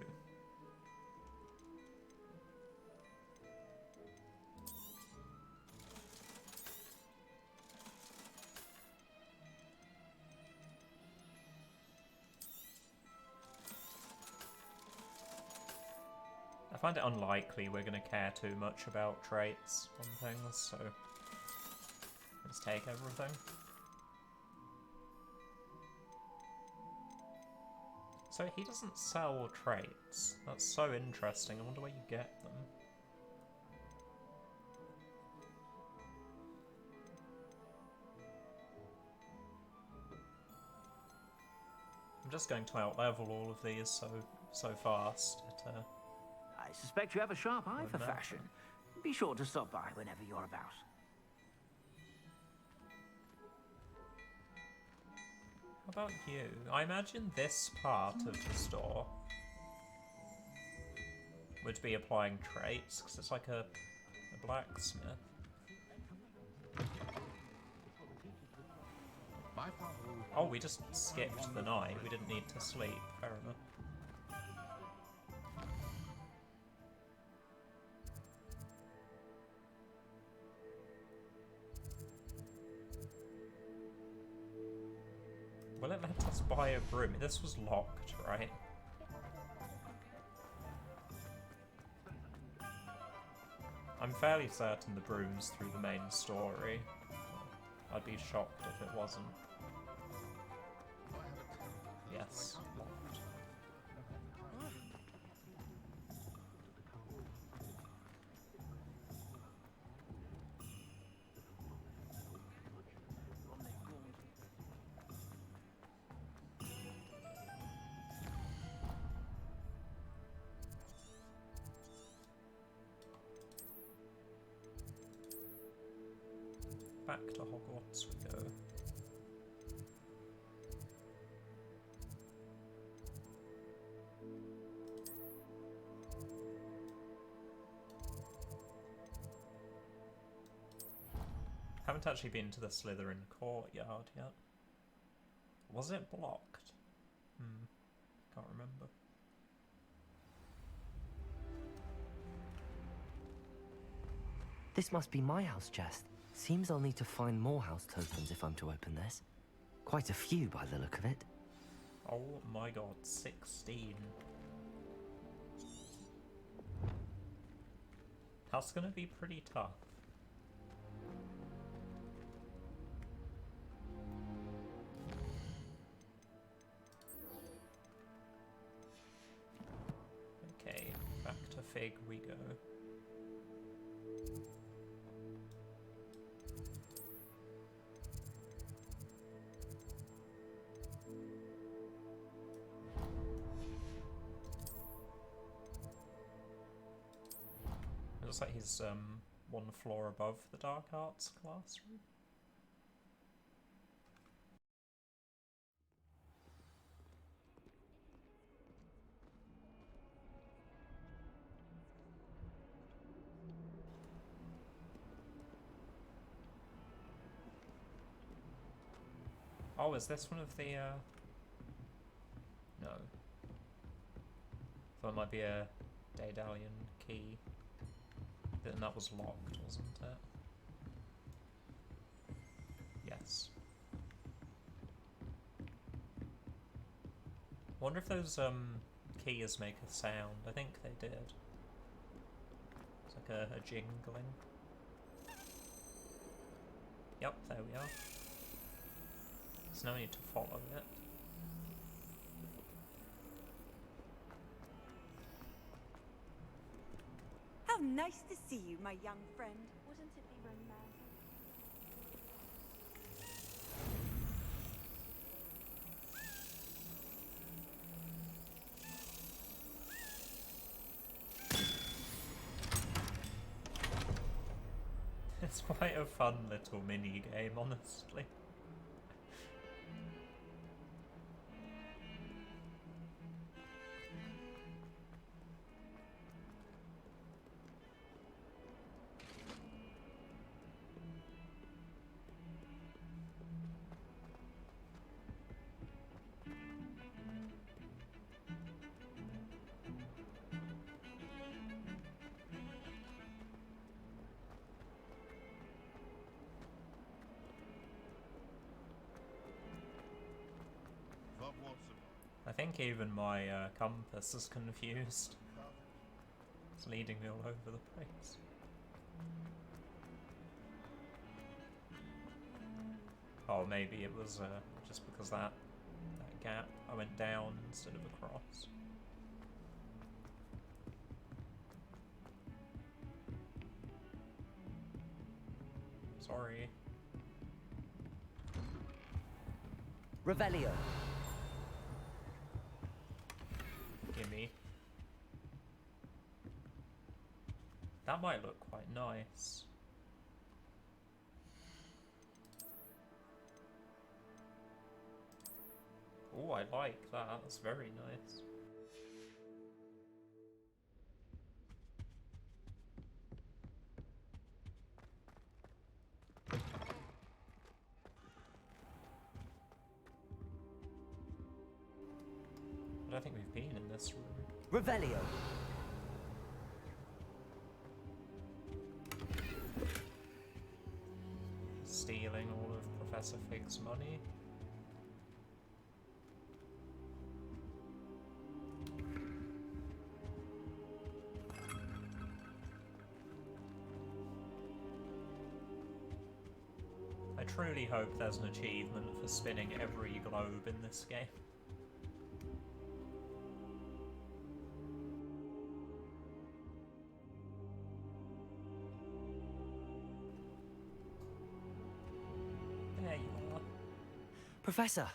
[SPEAKER 1] I find it unlikely we're going to care too much about traits on things, so let's take everything. So he doesn't sell traits. That's so interesting. I wonder where you get them. I'm just going to outlevel all of these so fast.
[SPEAKER 12] I suspect you have a sharp eye for fashion. Be sure to stop by whenever you're about.
[SPEAKER 1] How about you? I imagine this part of the store would be applying traits, because it's like a blacksmith. Oh, we just skipped the night. We didn't need to sleep. Fair enough. Will it let us buy a broom? This was locked, right? I'm fairly certain the broom's through the main story. I'd be shocked if it wasn't. Yes, locked. Back to Hogwarts we go. Haven't actually been to the Slytherin courtyard yet. Was it blocked? Can't remember.
[SPEAKER 2] This must be my house chest. Seems I'll need to find more house tokens if I'm to open this. Quite a few by the look of it.
[SPEAKER 1] Oh my god, 16. That's gonna be pretty tough. Okay, back to Fig we go. Looks like he's one floor above the Dark Arts classroom. Oh, is this one of the no. Thought it might be a Daedalian key. Then that was locked, wasn't it? Yes. Wonder if those keys make a sound. I think they did. It's like a jingling. Yep, there we are. There's no need to follow it.
[SPEAKER 11] How nice to see you, my young friend. Wouldn't it be romantic?
[SPEAKER 1] It's quite a fun little mini game, honestly. I think even my compass is confused. It's leading me all over the place. Oh, maybe it was just because that gap. I went down instead of across. Sorry.
[SPEAKER 2] Revelio.
[SPEAKER 1] Gimme. That might look quite nice. Oh, I like that. That's very nice. I don't think we've been in this room.
[SPEAKER 2] Revelio.
[SPEAKER 1] Stealing all of Professor Fig's money. I truly hope there's an achievement for spinning every globe in this game. There you are.
[SPEAKER 2] Professor,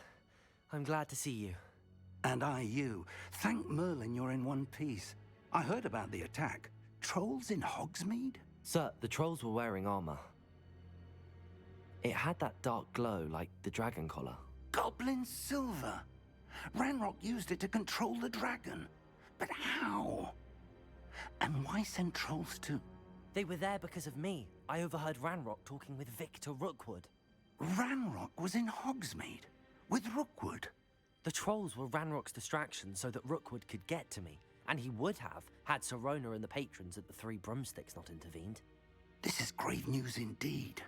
[SPEAKER 2] I'm glad to see you.
[SPEAKER 13] And I you. Thank Merlin you're in one piece. I heard about the attack. Trolls in Hogsmeade?
[SPEAKER 2] Sir, the trolls were wearing armor. It had that dark glow like the dragon collar.
[SPEAKER 13] Goblin silver! Ranrock used it to control the dragon. But how? And why send trolls to...
[SPEAKER 2] They were there because of me. I overheard Ranrock talking with Victor Rookwood.
[SPEAKER 13] Ranrock was in Hogsmeade? With Rookwood?
[SPEAKER 2] The trolls were Ranrock's distraction so that Rookwood could get to me. And he would have, had Sirona and the patrons at the Three Broomsticks not intervened.
[SPEAKER 13] This is grave news indeed.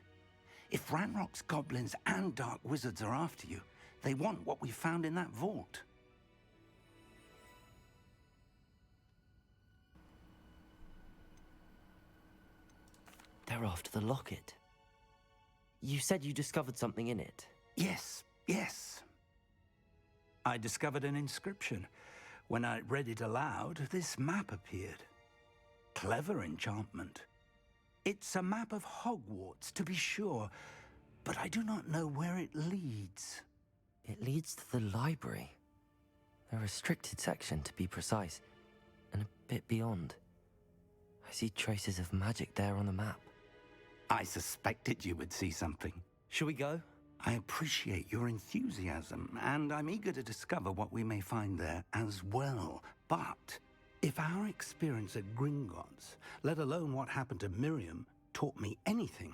[SPEAKER 13] If Ranrock's goblins and dark wizards are after you, they want what we found in that vault.
[SPEAKER 2] They're after the locket. You said you discovered something in it.
[SPEAKER 13] Yes, yes. I discovered an inscription. When I read it aloud, this map appeared. Clever enchantment. It's a map of Hogwarts, to be sure, but I do not know where it leads.
[SPEAKER 2] It leads to the library. A restricted section, to be precise, and a bit beyond. I see traces of magic there on the map.
[SPEAKER 13] I suspected you would see something.
[SPEAKER 2] Shall we go?
[SPEAKER 13] I appreciate your enthusiasm, and I'm eager to discover what we may find there as well. But if our experience at Gringotts, let alone what happened to Miriam, taught me anything,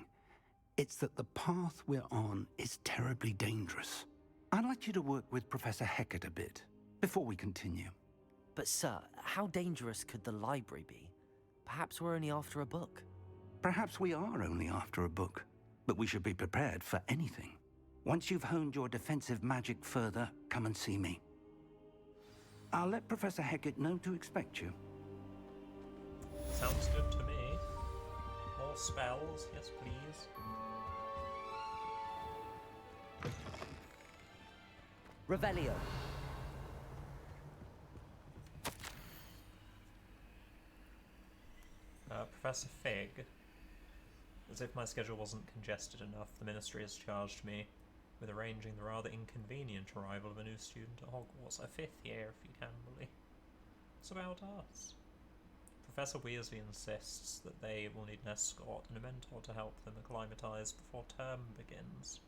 [SPEAKER 13] it's that the path we're on is terribly dangerous. I'd like you to work with Professor Hecat a bit, before we continue.
[SPEAKER 2] But sir, how dangerous could the library be? Perhaps we're only after a book.
[SPEAKER 13] Perhaps we are only after a book, but we should be prepared for anything. Once you've honed your defensive magic further, come and see me. I'll let Professor Hecat know to expect you.
[SPEAKER 1] Sounds good to me. More spells, yes please.
[SPEAKER 2] Revelio.
[SPEAKER 1] Professor Fig. As if my schedule wasn't congested enough, the Ministry has charged me with arranging the rather inconvenient arrival of a new student at Hogwarts, a 5th year if you can believe. It's about us. Professor Weasley insists that they will need an escort and a mentor to help them acclimatise before term begins.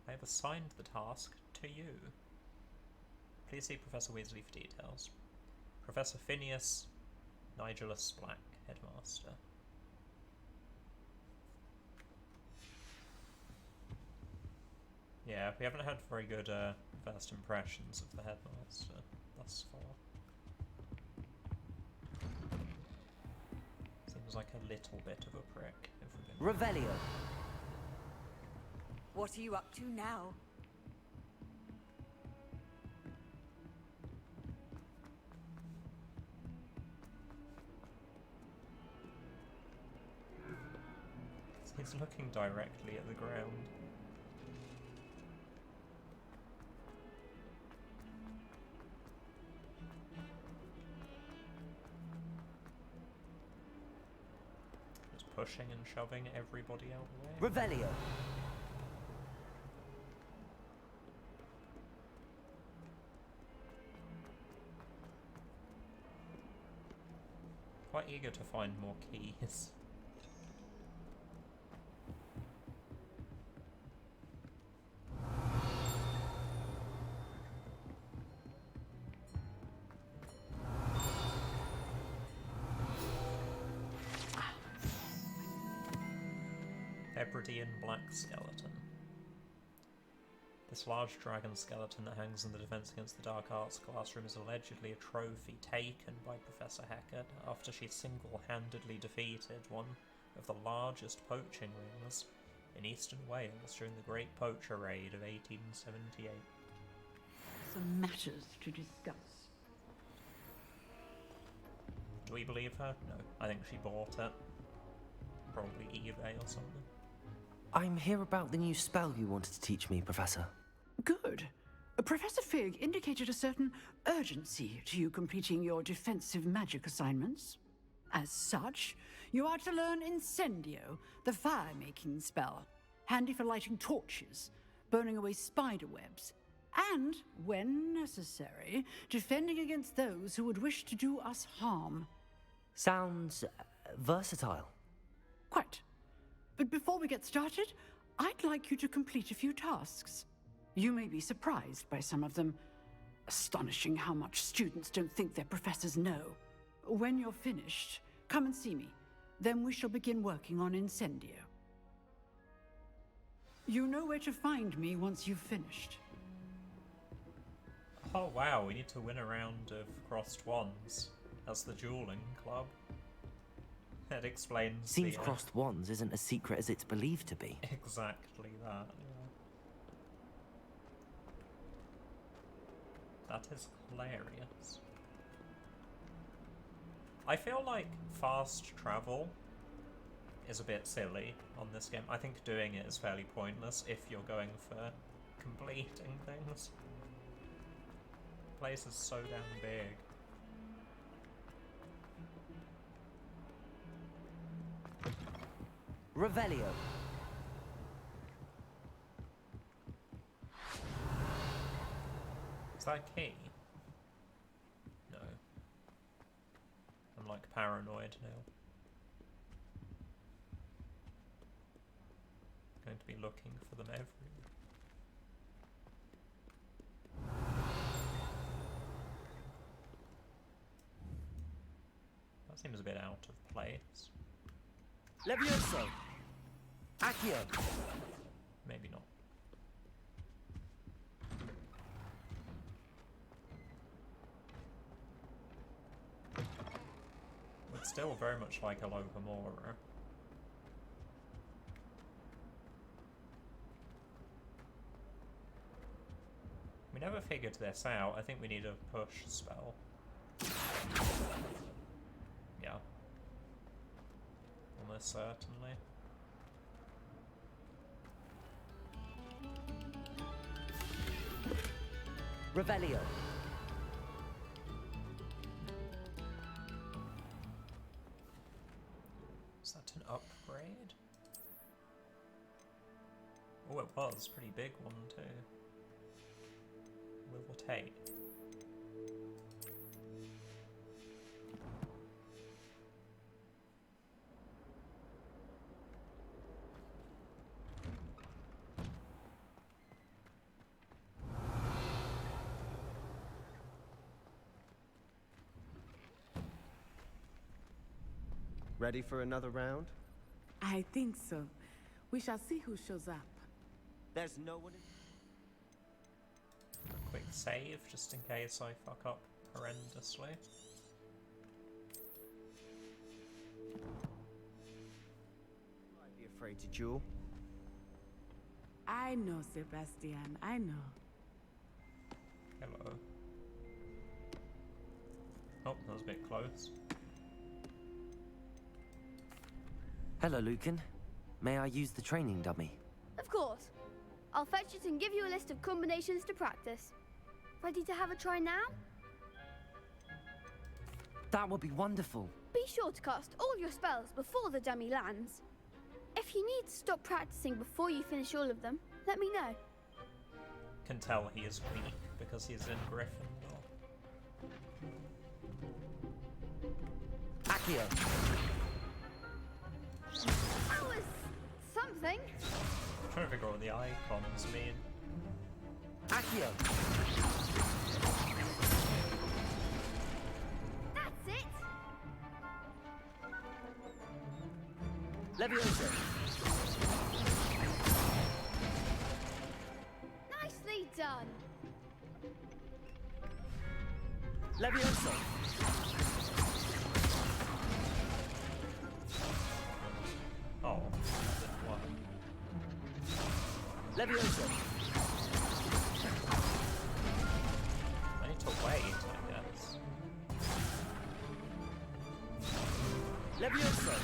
[SPEAKER 1] I have assigned the task to you. Please see Professor Weasley for details. Professor Phineas Nigelus Black, Headmaster. Yeah, we haven't had very good first impressions of the Headmaster thus far. Seems like a little bit of a prick, if we're being
[SPEAKER 2] Revelio.
[SPEAKER 11] What are you up to now?
[SPEAKER 1] He's looking directly at the ground. pushing and shoving everybody out of the way.
[SPEAKER 2] Revelio.
[SPEAKER 1] Quite eager to find more keys. Hebridean black skeleton. This large dragon skeleton that hangs in the Defense Against the Dark Arts classroom is allegedly a trophy taken by Professor Hackett after she single-handedly defeated one of the largest poaching rings in eastern Wales during the Great Poacher Raid of 1878.
[SPEAKER 11] Some matters to discuss.
[SPEAKER 1] Do we believe her? No. I think she bought it. Probably eBay or something.
[SPEAKER 2] I'm here about the new spell you wanted to teach me, Professor.
[SPEAKER 14] Good. Professor Fig indicated a certain urgency to you completing your defensive magic assignments. As such, you are to learn Incendio, the fire-making spell, handy for lighting torches, burning away spider webs, and, when necessary, defending against those who would wish to do us harm.
[SPEAKER 2] Sounds versatile.
[SPEAKER 14] Quite. But before we get started, I'd like you to complete a few tasks. You may be surprised by some of them. Astonishing how much students don't think their professors know. When you're finished, come and see me. Then we shall begin working on Incendio. You know where to find me once you've finished.
[SPEAKER 1] Oh wow, we need to win a round of crossed wands. That's the dueling club. That explains
[SPEAKER 2] Seems
[SPEAKER 1] the,
[SPEAKER 2] crossed wands isn't as secret as it's believed to be.
[SPEAKER 1] Exactly that, yeah. That is hilarious. I feel like fast travel is a bit silly on this game. I think doing it is fairly pointless if you're going for completing things. The place is so damn big.
[SPEAKER 2] Revelio.
[SPEAKER 1] Is that a key? No. I'm like paranoid now. Going to be looking for them everywhere. That seems a bit out of place.
[SPEAKER 2] Levioso. Accio.
[SPEAKER 1] Maybe not. It's still very much like a Locomora. We never figured this out. I think we need a push spell. Yeah. Almost certainly.
[SPEAKER 2] Revelio.
[SPEAKER 1] Is that an upgrade? Oh, it was. Pretty big one, too. Level 8.
[SPEAKER 9] Ready for another round?
[SPEAKER 3] I think so. We shall see who shows up.
[SPEAKER 9] There's no one
[SPEAKER 1] A quick save, just in case I fuck up horrendously.
[SPEAKER 9] I'd be afraid to duel.
[SPEAKER 3] I know, Sebastian. I know.
[SPEAKER 1] Hello. Oh, that was a bit close.
[SPEAKER 2] Hello, Lucan. May I use the training dummy?
[SPEAKER 5] Of course. I'll fetch it and give you a list of combinations to practice. Ready to have a try now?
[SPEAKER 2] That would be wonderful.
[SPEAKER 5] Be sure to cast all your spells before the dummy lands. If you need to stop practicing before you finish all of them, let me know.
[SPEAKER 1] Can tell he is weak because he's in Gryffindor.
[SPEAKER 2] Accio!
[SPEAKER 5] That was something.
[SPEAKER 1] I'm trying to figure out what the icons mean.
[SPEAKER 2] Accio!
[SPEAKER 5] That's it.
[SPEAKER 2] Leviosa!
[SPEAKER 5] Nicely done.
[SPEAKER 2] Leviosa!
[SPEAKER 1] Oh, that didn't work.
[SPEAKER 2] Leviosa!
[SPEAKER 1] I need to wait, I guess.
[SPEAKER 2] Leviosa!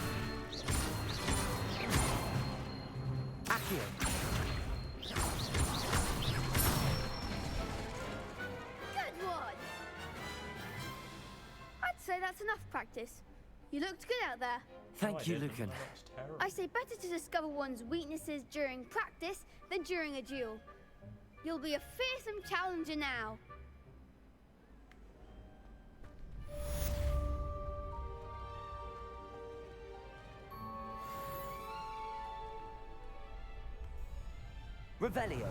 [SPEAKER 2] Accio!
[SPEAKER 5] Good one. I'd say that's enough practice. You looked good out there.
[SPEAKER 2] Thank you, Lucan.
[SPEAKER 5] I say better to discover one's weaknesses during practice than during a duel. You'll be a fearsome challenger now.
[SPEAKER 2] Revelio!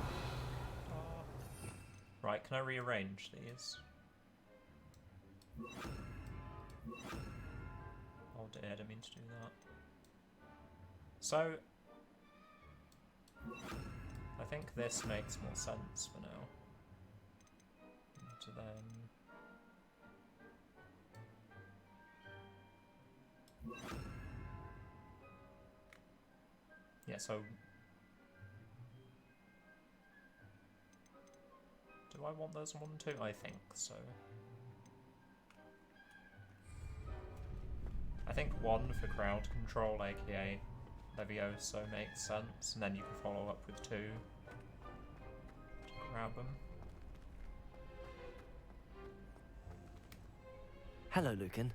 [SPEAKER 1] Right, can I rearrange these? Oh dear, I didn't mean to do that. So, I think this makes more sense for now. To then... Yeah, so... Do I want those 1 and 2? I think so. I think 1 for crowd control, aka Levioso, makes sense, and then you can follow up with 2 to grab them.
[SPEAKER 2] Hello, Lucan.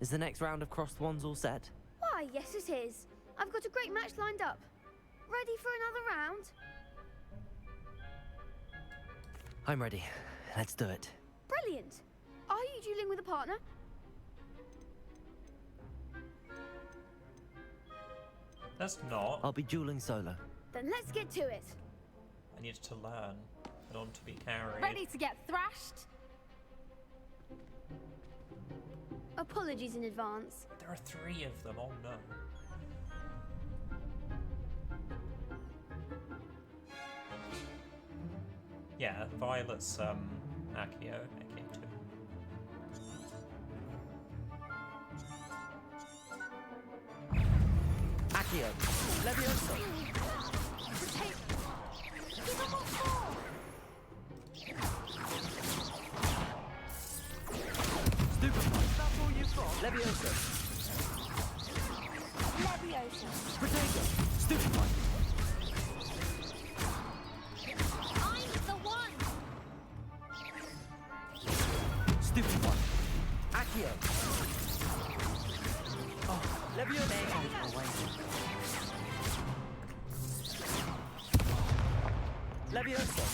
[SPEAKER 2] Is the next round of crossed wands all set?
[SPEAKER 5] Why, yes it is. I've got a great match lined up. Ready for another round?
[SPEAKER 2] I'm ready. Let's do it.
[SPEAKER 5] Brilliant. Are you dueling with a partner?
[SPEAKER 1] That's not.
[SPEAKER 2] I'll be dueling solo.
[SPEAKER 5] Then let's get to it.
[SPEAKER 1] I need to learn in order to be carried.
[SPEAKER 5] Ready to get thrashed? Apologies in advance.
[SPEAKER 1] There are 3 of them, oh no. Yeah, Violet's Accio, Accio 2.
[SPEAKER 2] Accio! Levioso! Stupefy! That's all you've got? Levioso!
[SPEAKER 5] Leviosa!
[SPEAKER 2] Protego! Stupefy!
[SPEAKER 4] I'm the one!
[SPEAKER 2] Stupefy! Accio! Oh, Levioso! Levioso!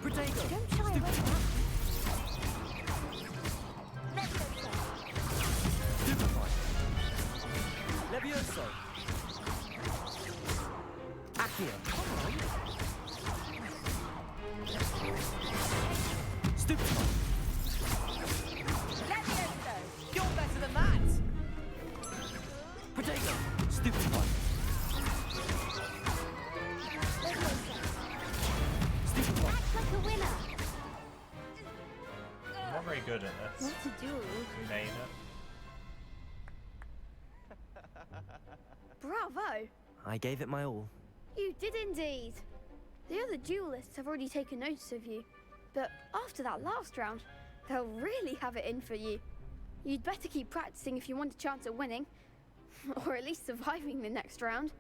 [SPEAKER 2] Protego!
[SPEAKER 5] Don't shy away from
[SPEAKER 2] Stupefy! Levioso! Accio! Stupefy!
[SPEAKER 5] Leviosa!
[SPEAKER 2] You're better than that! Protego! Stupefy! Stupefy!
[SPEAKER 5] Act like a winner!
[SPEAKER 1] I'm not very good at this.
[SPEAKER 5] What's a duel?
[SPEAKER 1] We made it.
[SPEAKER 5] Bravo!
[SPEAKER 2] I gave it my all.
[SPEAKER 5] You did indeed. The other duelists have already taken notice of you, but after that last round, they'll really have it in for you. You'd better keep practicing if you want a chance at winning, or at least surviving the next round.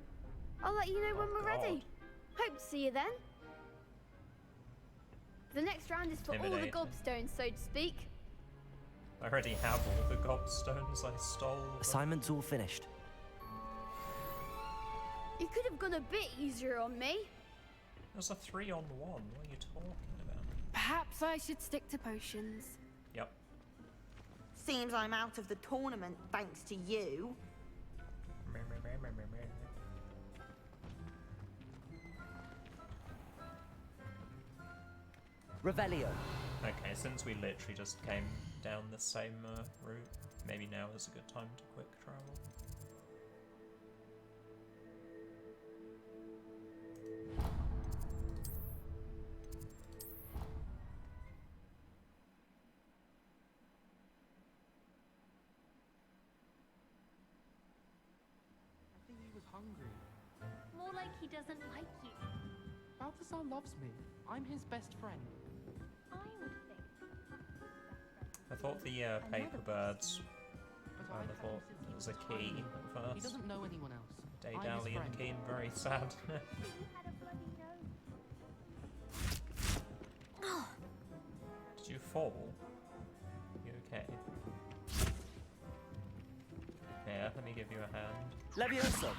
[SPEAKER 5] I'll let you know when we're ready. Hope to see you then. The next round is for all the
[SPEAKER 1] Intimidating.
[SPEAKER 5] gobstones, so to speak.
[SPEAKER 1] I already have all the gobstones I stole.
[SPEAKER 2] Assignment's all finished.
[SPEAKER 5] You could have gone a bit easier on me.
[SPEAKER 1] There's a 3-on-1. What are you talking about?
[SPEAKER 5] Perhaps I should stick to potions.
[SPEAKER 1] Yep.
[SPEAKER 11] Seems I'm out of the tournament thanks to you.
[SPEAKER 2] Revelio.
[SPEAKER 1] Okay, since we literally just came down the same route, maybe now is a good time to quick travel.
[SPEAKER 7] I think he was hungry.
[SPEAKER 4] More like he doesn't like you.
[SPEAKER 7] Balthazar loves me. I'm his best friend.
[SPEAKER 4] I would think.
[SPEAKER 1] I thought the paper birds. I thought it was a key
[SPEAKER 7] He
[SPEAKER 1] first.
[SPEAKER 7] doesn't know anyone else.
[SPEAKER 1] Daydally and Keen, very sad. Did you fall? You okay? Yeah, let me give you a hand.
[SPEAKER 2] Levioso.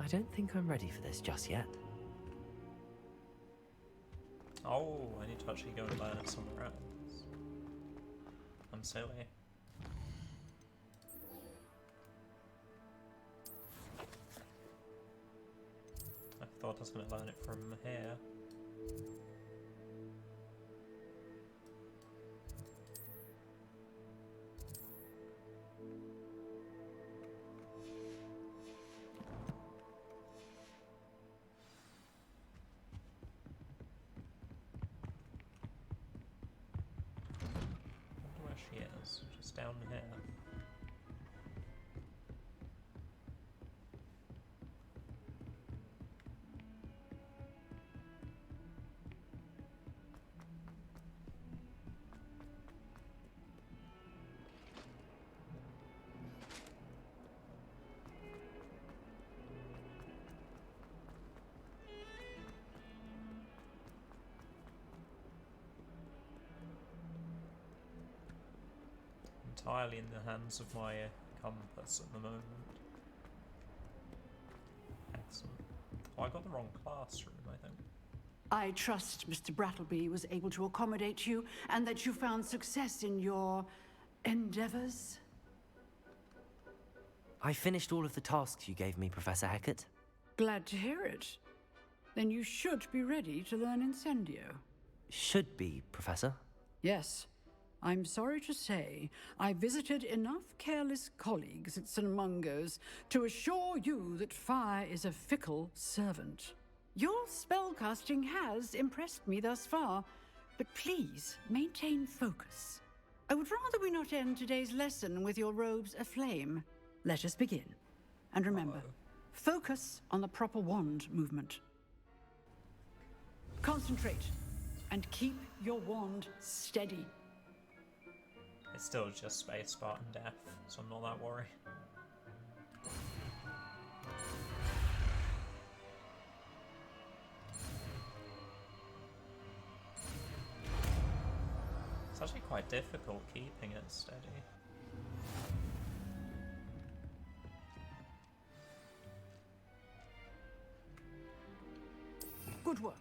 [SPEAKER 2] I don't think I'm ready for this just yet.
[SPEAKER 1] Oh, I need to actually go and learn it somewhere else. I'm silly. I thought I was going to learn it from here. She is, just down here. Entirely in the hands of my compass at the moment. Excellent. Oh, I got the wrong classroom, I think.
[SPEAKER 14] I trust Mr. Brattleby was able to accommodate you and that you found success in your endeavors.
[SPEAKER 2] I finished all of the tasks you gave me, Professor Hecat.
[SPEAKER 14] Glad to hear it. Then you should be ready to learn Incendio.
[SPEAKER 2] Should be, Professor.
[SPEAKER 14] Yes. I'm sorry to say, I visited enough careless colleagues at St. Mungo's to assure you that fire is a fickle servant. Your spellcasting has impressed me thus far, but please maintain focus. I would rather we not end today's lesson with your robes aflame. Let us begin. And remember, focus on the proper wand movement. Concentrate, and keep your wand steady.
[SPEAKER 1] It's still just space bar and death, so I'm not that worried. It's actually quite difficult keeping it steady.
[SPEAKER 14] Good work.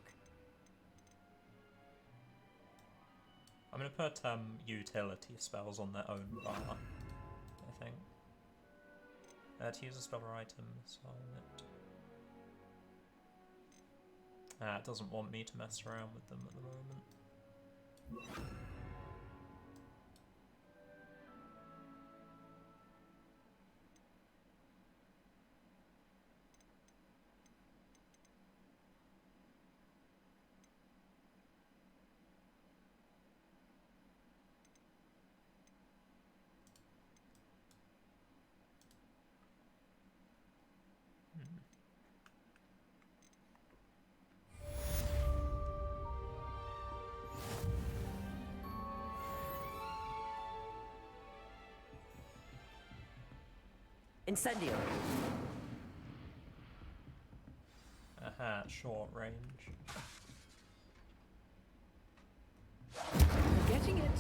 [SPEAKER 1] I'm going to put utility spells on their own bar, I think. To use a spell or item, assign it. It doesn't want me to mess around with them at the moment.
[SPEAKER 2] Incendio!
[SPEAKER 1] Aha, short range.
[SPEAKER 14] You're getting it.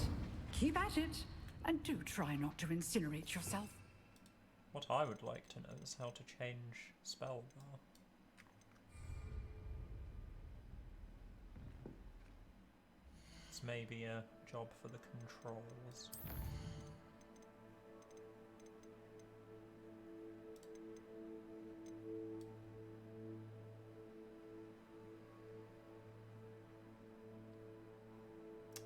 [SPEAKER 14] Keep at it. And do try not to incinerate yourself.
[SPEAKER 1] What I would like to know is how to change spell bar. It's maybe a job for the controls.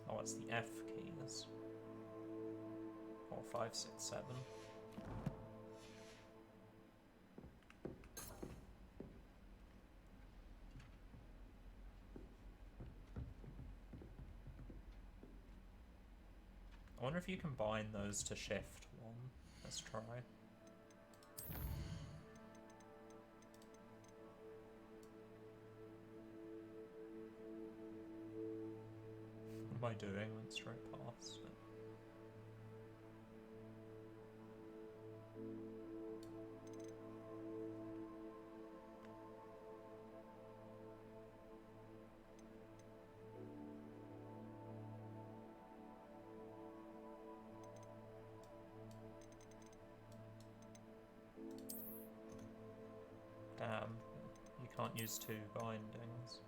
[SPEAKER 1] Oh, it's the F keys. 4, 5, 6, 7. I wonder if you combine those to shift one. Let's try. What am I doing? Went straight past it. Damn, you can't use 2 bindings.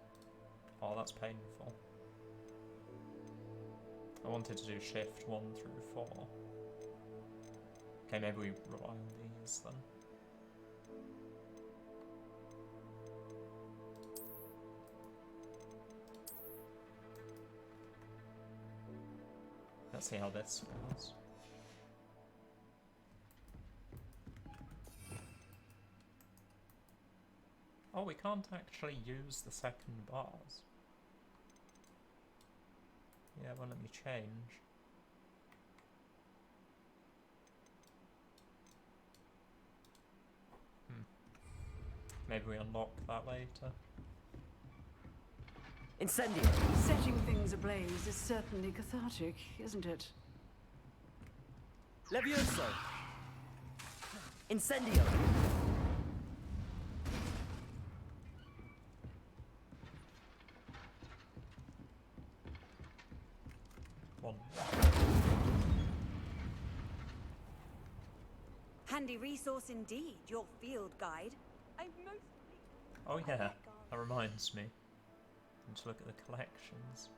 [SPEAKER 1] Oh, that's painful. I wanted to do shift 1 through 4. Okay, maybe we rely on these then. Let's see how this goes. Oh, we can't actually use the second bars. Yeah, well, let me change. Maybe we unlock that later.
[SPEAKER 2] Incendio!
[SPEAKER 14] Setting things ablaze is certainly cathartic, isn't it?
[SPEAKER 2] Levioso! Incendio!
[SPEAKER 11] Handy resource indeed, your field guide.
[SPEAKER 1] Oh yeah, that reminds me. I need to look at the collections.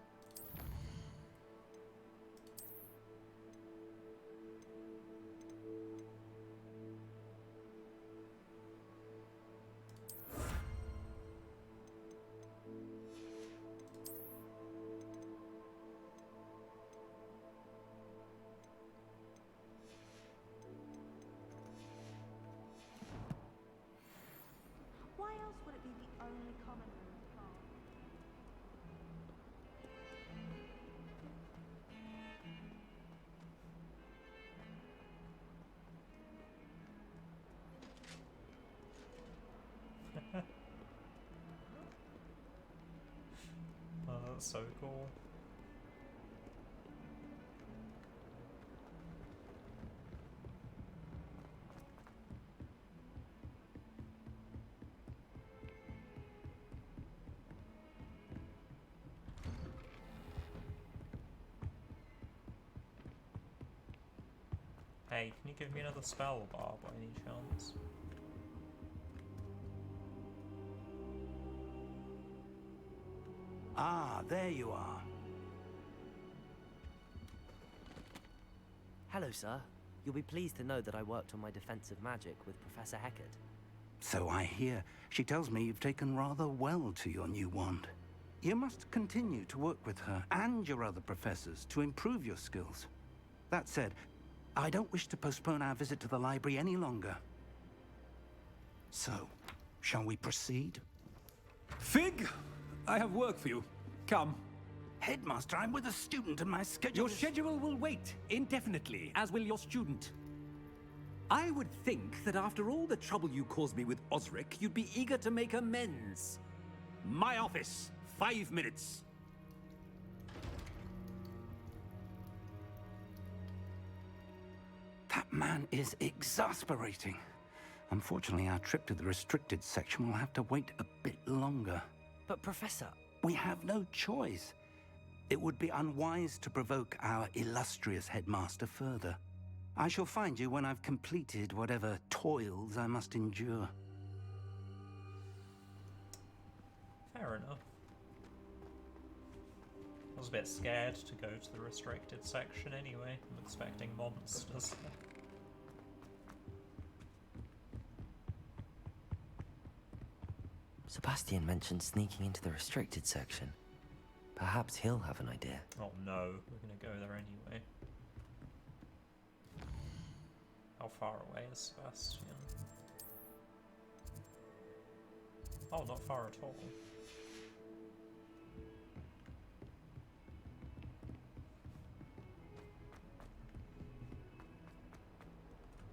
[SPEAKER 15] Why else would it be the only common room in Prague?
[SPEAKER 1] Oh, that's so cool. Hey, can you give me another spell bar by any chance?
[SPEAKER 13] Ah, there you are.
[SPEAKER 2] Hello, sir. You'll be pleased to know that I worked on my defensive magic with Professor Heckert.
[SPEAKER 13] So I hear. She tells me you've taken rather well to your new wand. You must continue to work with her and your other professors to improve your skills. That said, I don't wish to postpone our visit to the library any longer. So, shall we proceed?
[SPEAKER 16] Fig! I have work for you. Come.
[SPEAKER 13] Headmaster, I'm with a student and my schedule
[SPEAKER 16] Your schedule will wait indefinitely, as will your student. I would think that after all the trouble you caused me with Osric, you'd be eager to make amends. My office, 5 minutes.
[SPEAKER 13] That man is exasperating. Unfortunately, our trip to the restricted section will have to wait a bit longer.
[SPEAKER 2] But Professor...
[SPEAKER 13] We have no choice. It would be unwise to provoke our illustrious headmaster further. I shall find you when I've completed whatever toils I must endure.
[SPEAKER 1] Fair enough. I was a bit scared to go to the restricted section anyway. I'm expecting monsters.
[SPEAKER 2] Sebastian mentioned sneaking into the restricted section. Perhaps he'll have an idea.
[SPEAKER 1] Oh no, we're gonna go there anyway. How far away is Sebastian? Oh, not far at all.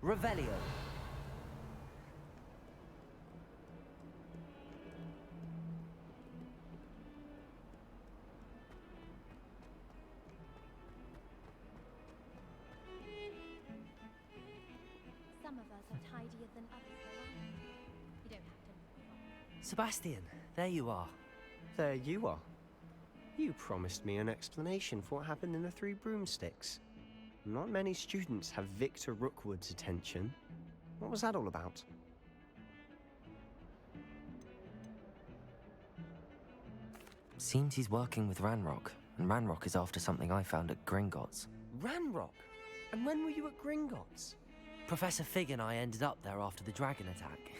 [SPEAKER 2] Revelio.
[SPEAKER 4] Some of us are tidier than others, though, aren't we? You don't have to.
[SPEAKER 2] Sebastian, there you are.
[SPEAKER 17] There you are. You promised me an explanation for what happened in the Three Broomsticks. Not many students have Victor Rookwood's attention. What was that all about?
[SPEAKER 2] Seems he's working with Ranrock, and Ranrock is after something I found at Gringotts.
[SPEAKER 17] Ranrock? And when were you at Gringotts?
[SPEAKER 2] Professor Fig and I ended up there after the dragon attack.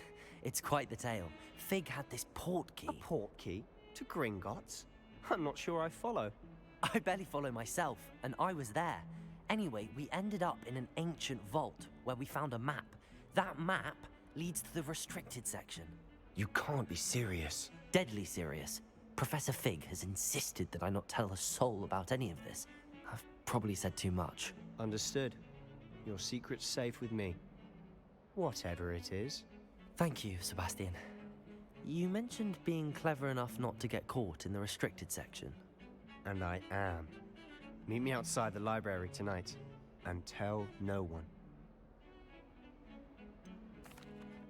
[SPEAKER 2] It's quite the tale. Fig had this port key.
[SPEAKER 17] A port key? To Gringotts? I'm not sure I follow.
[SPEAKER 2] I barely follow myself, and I was there. Anyway, we ended up in an ancient vault where we found a map. That map leads to the restricted section.
[SPEAKER 17] You can't be serious.
[SPEAKER 2] Deadly serious. Professor Fig has insisted that I not tell a soul about any of this. I've probably said too much.
[SPEAKER 17] Understood. Your secret's safe with me. Whatever it is.
[SPEAKER 2] Thank you, Sebastian. You mentioned being clever enough not to get caught in the restricted section.
[SPEAKER 17] And I am. Meet me outside the library tonight, and tell no one.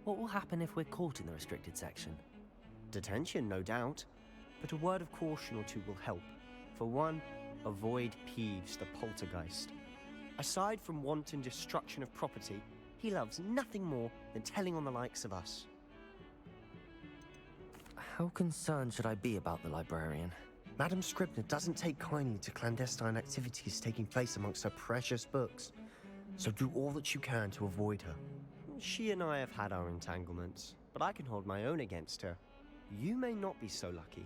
[SPEAKER 2] What will happen if we're caught in the restricted section?
[SPEAKER 17] Detention, no doubt. But a word of caution or two will help. For one, avoid Peeves the poltergeist. Aside from wanton destruction of property, he loves nothing more than telling on the likes of us.
[SPEAKER 2] How concerned should I be about the librarian?
[SPEAKER 17] Madam Scribner doesn't take kindly to clandestine activities taking place amongst her precious books. So do all that you can to avoid her. She and I have had our entanglements, but I can hold my own against her. You may not be so lucky.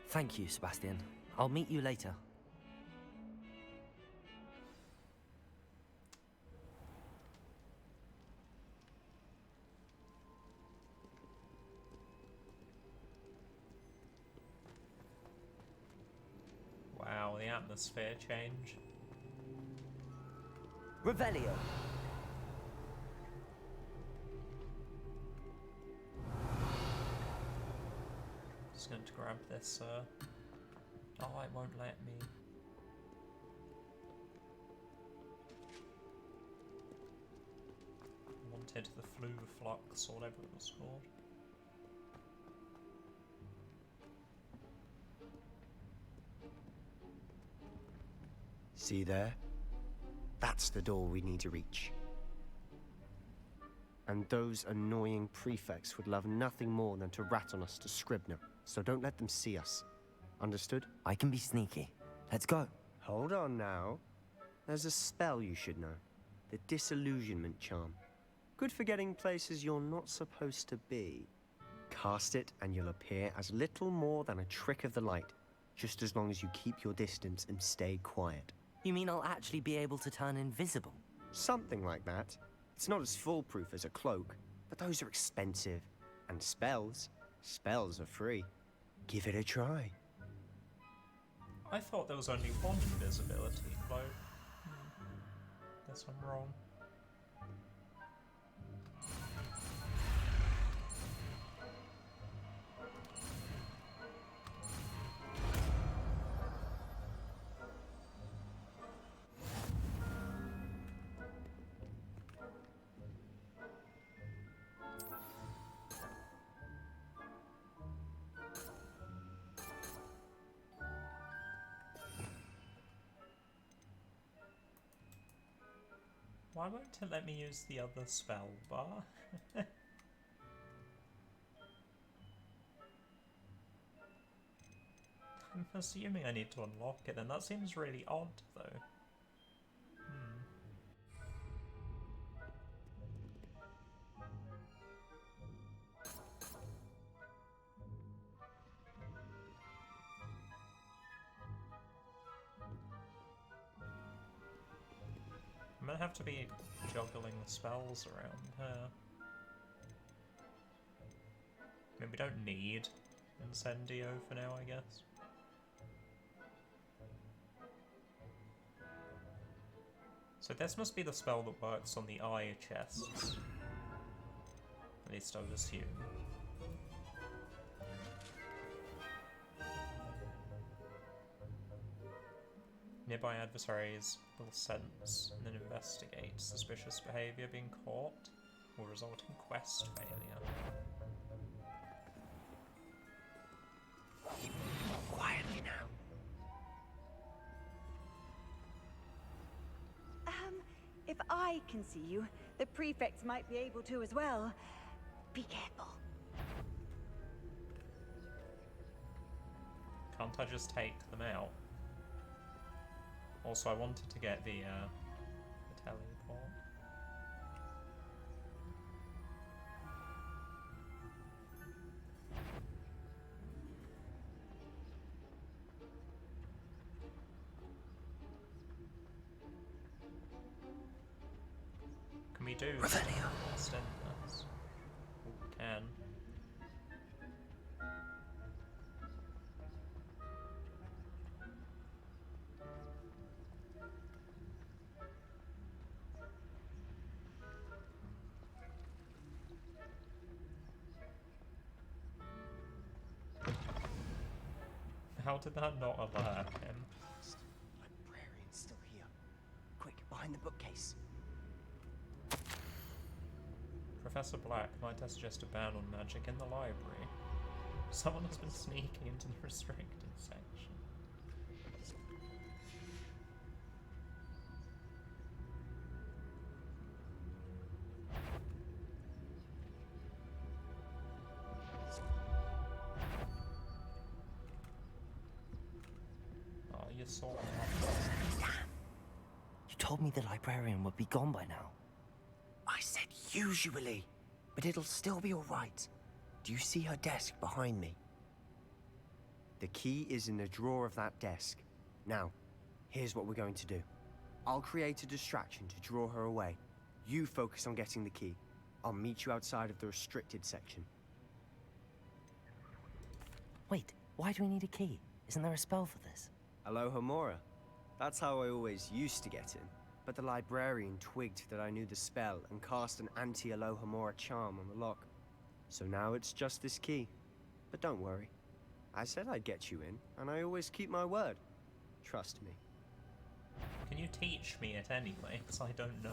[SPEAKER 2] Thank you, Sebastian. I'll meet you later.
[SPEAKER 1] Wow, the atmosphere change.
[SPEAKER 2] Revelio.
[SPEAKER 1] Just going to grab this, oh, it won't let me. Wanted the flu flux, or whatever it was called.
[SPEAKER 17] See there? That's the door we need to reach. And those annoying prefects would love nothing more than to rat on us to Scribner, so don't let them see us. Understood?
[SPEAKER 2] I can be sneaky. Let's go.
[SPEAKER 17] Hold on now. There's a spell you should know. The Disillusionment Charm. Good for getting places you're not supposed to be. Cast it and you'll appear as little more than a trick of the light, just as long as you keep your distance and stay quiet.
[SPEAKER 2] You mean I'll actually be able to turn invisible?
[SPEAKER 17] Something like that. It's not as foolproof as a cloak, but those are expensive. And spells are free. Give it a try.
[SPEAKER 1] I thought there was only one invisibility cloak. Guess I'm wrong. Why won't it let me use the other spell bar? I'm assuming I need to unlock it, and that seems really odd, though. I'm gonna have to be juggling the spells around here. I mean, we don't need Incendio for now, I guess. So this must be the spell that works on the eye chests. At least I would assume. Nearby adversaries will sense and then investigate suspicious behaviour being caught will result in quest failure.
[SPEAKER 17] Quietly now.
[SPEAKER 11] If I can see you, the prefects might be able to as well. Be careful.
[SPEAKER 1] Can't I just take them out? Also, I wanted to get the teleport. Can we do extend this? We can. How did that not alert him?
[SPEAKER 17] Librarian's still here. Quick, behind the bookcase.
[SPEAKER 1] Professor Black might have suggested a ban on magic in the library. Someone has been sneaking into the restricted section. Oh, you saw that.
[SPEAKER 2] You told me the librarian would be gone by now.
[SPEAKER 17] I said usually, but it'll still be all right. Do you see her desk behind me? The key is in the drawer of that desk. Now, here's what we're going to do. I'll create a distraction to draw her away. You focus on getting the key. I'll meet you outside of the restricted section.
[SPEAKER 2] Wait, why do we need a key? Isn't there a spell for this?
[SPEAKER 17] Alohomora. That's how I always used to get in. But the librarian twigged that I knew the spell and cast an anti-Alohomora charm on the lock. So now it's just this key. But don't worry. I said I'd get you in, and I always keep my word. Trust me.
[SPEAKER 1] Can you teach me it anyway? Because I don't know.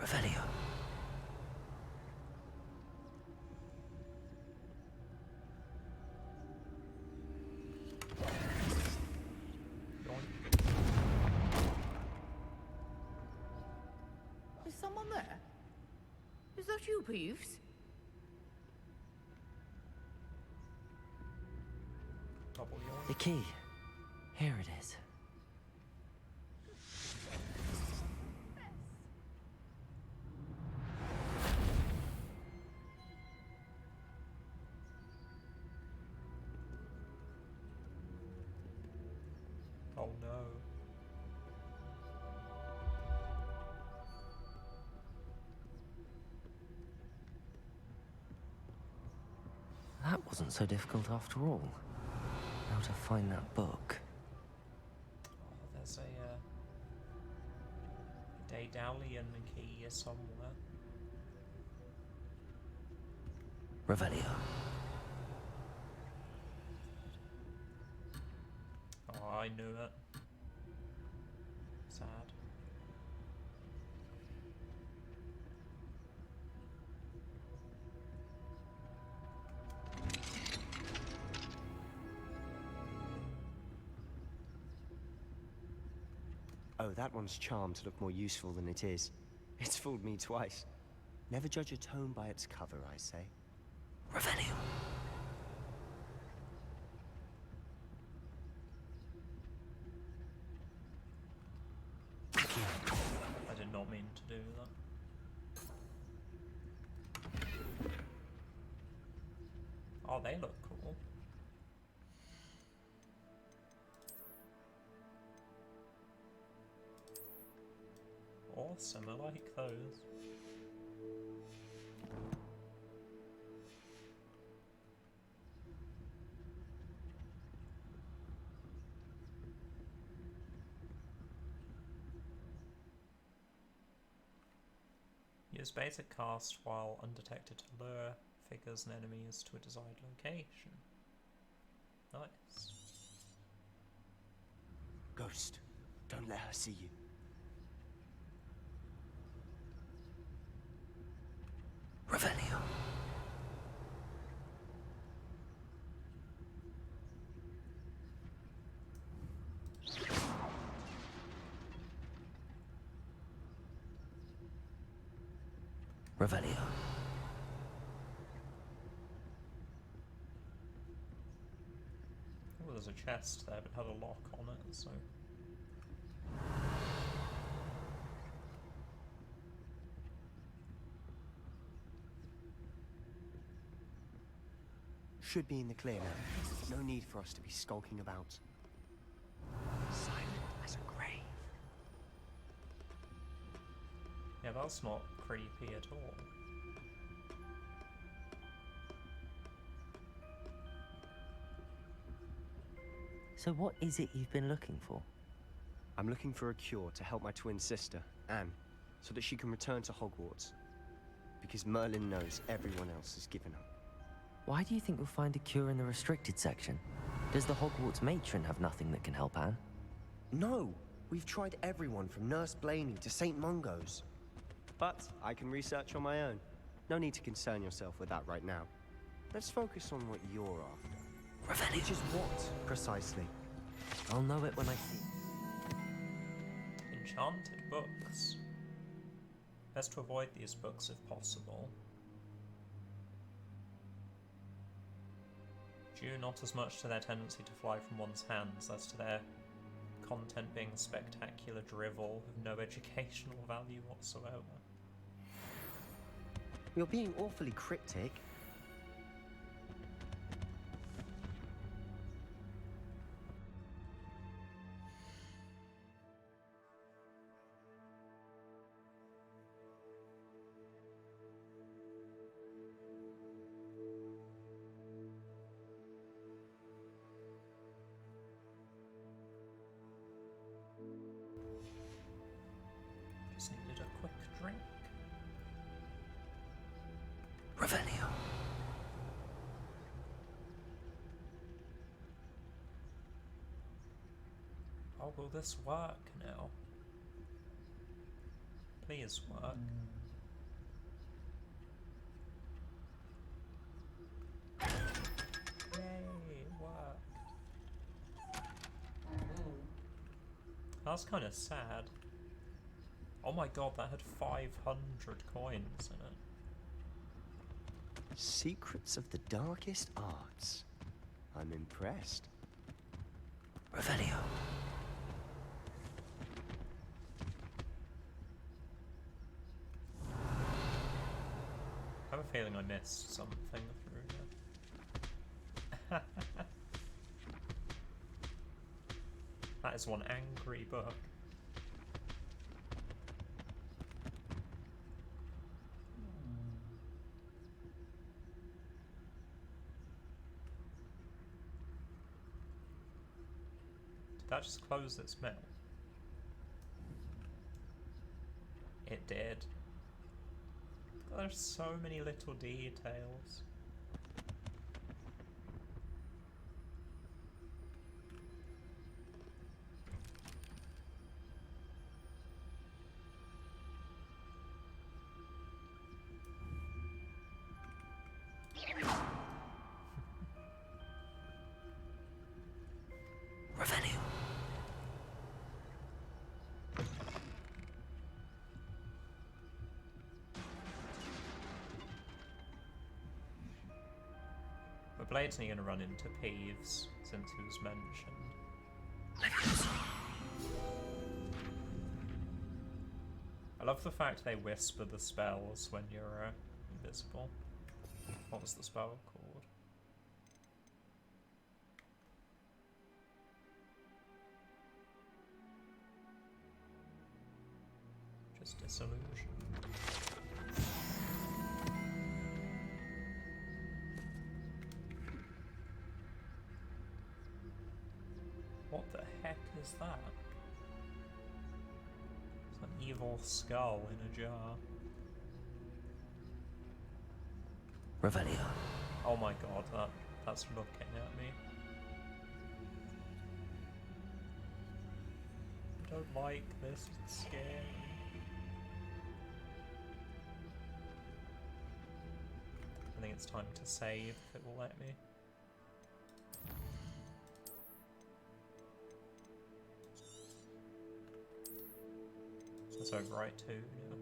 [SPEAKER 2] Revelio.
[SPEAKER 14] Is someone there? Is that you, Peeves?
[SPEAKER 2] The key. Here it is.
[SPEAKER 1] Oh no.
[SPEAKER 2] That wasn't so difficult after all. How to find that book.
[SPEAKER 1] Oh, there's a Daedalian key somewhere.
[SPEAKER 2] Revelio.
[SPEAKER 1] Oh, I knew it. Sad.
[SPEAKER 17] Oh, that one's charmed to look more useful than it is. It's fooled me twice. Never judge a tome by its cover, I say.
[SPEAKER 2] Revelio.
[SPEAKER 1] I did not mean to do that. Oh, they look cool. Awesome, I like those. Use basic cast while undetected to lure figures and enemies to a desired location. Nice.
[SPEAKER 17] Ghost, don't let her see you.
[SPEAKER 2] Revelio. Revelio.
[SPEAKER 1] Oh, there's a chest there, but it had a lock on it, so...
[SPEAKER 17] Should be in the clear now. No need for us to be skulking about. Silent as a grave.
[SPEAKER 1] Yeah, that's not creepy at all.
[SPEAKER 2] So what is it you've been looking for?
[SPEAKER 17] I'm looking for a cure to help my twin sister, Anne, so that she can return to Hogwarts. Because Merlin knows everyone else has given up.
[SPEAKER 2] Why do you think you'll find a cure in the restricted section? Does the Hogwarts matron have nothing that can help Anne?
[SPEAKER 17] No! We've tried everyone from Nurse Blaney to St. Mungo's. But I can research on my own. No need to concern yourself with that right now. Let's focus on what you're after.
[SPEAKER 2] Revelio.
[SPEAKER 17] Which is what, precisely?
[SPEAKER 2] I'll know it when I see it.
[SPEAKER 1] Enchanted books. Best to avoid these books if possible. Due not as much to their tendency to fly from one's hands as to their content being spectacular drivel of no educational value whatsoever.
[SPEAKER 17] You're being awfully cryptic.
[SPEAKER 1] Just needed a quick drink.
[SPEAKER 2] Revelio.
[SPEAKER 1] Oh, will this work now? Please work. Yay, it worked. That's kind of sad. Oh my god, that had 500 coins in it.
[SPEAKER 17] Secrets of the darkest arts. I'm impressed.
[SPEAKER 2] Revelio.
[SPEAKER 1] I have a feeling I missed something through here. That is one angry book. Did that just close its mouth? It did. There's so many little details.
[SPEAKER 2] Revelio.
[SPEAKER 1] blatantly gonna run into Peeves since he was mentioned. I love the fact they whisper the spells when you're invisible. What was the spell called? Just disillusion. What the heck is that? It's an evil skull in a jar.
[SPEAKER 2] Revelio.
[SPEAKER 1] Oh my god, that's looking at me. I don't like this, it's scary. I think it's time to save if it will let me. It's overwrite too, yeah.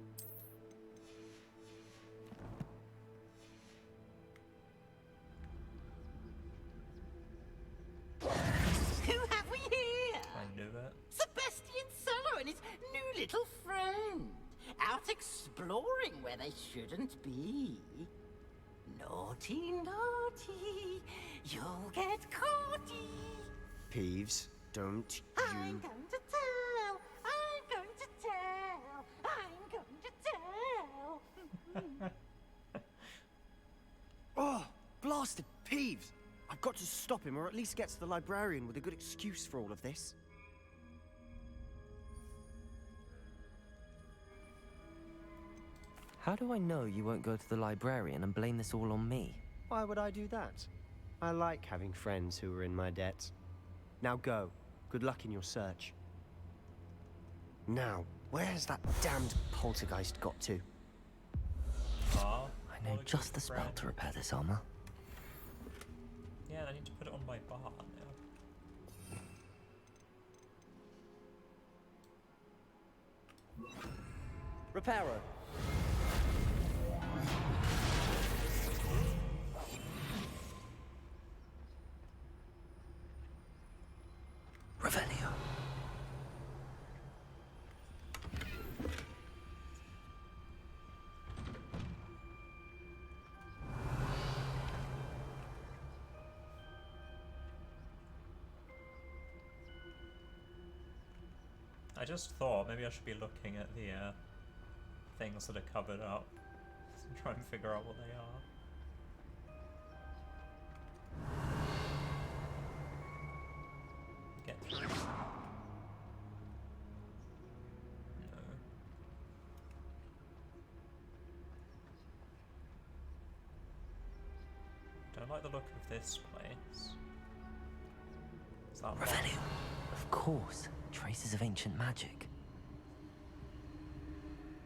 [SPEAKER 18] Who have we here?
[SPEAKER 1] I knew it.
[SPEAKER 18] Sebastian Solo and his new little friend. Out exploring where they shouldn't be. Naughty, naughty. You'll get caughty.
[SPEAKER 17] Peeves, don't
[SPEAKER 18] I'm
[SPEAKER 17] you...
[SPEAKER 18] going to tell. I'm going to tell. I'm going to tell.
[SPEAKER 17] Oh, blasted Peeves! I've got to stop him, or at least get to the librarian with a good excuse for all of this.
[SPEAKER 2] How do I know you won't go to the librarian and blame this all on me?
[SPEAKER 17] Why would I do that? I like having friends who are in my debt. Now go. Good luck in your search. Now, where's that damned poltergeist got to?
[SPEAKER 1] Ah,
[SPEAKER 2] I know just the spell to repair this armor.
[SPEAKER 1] Yeah, I need to put it on my bar now.
[SPEAKER 17] Reparo.
[SPEAKER 2] Revelio.
[SPEAKER 1] I just thought maybe I should be looking at the things that are covered up and try and figure out what they are. Get through. No. Don't like the look of this place. Is that
[SPEAKER 2] Revelio. Of course. Traces of ancient magic.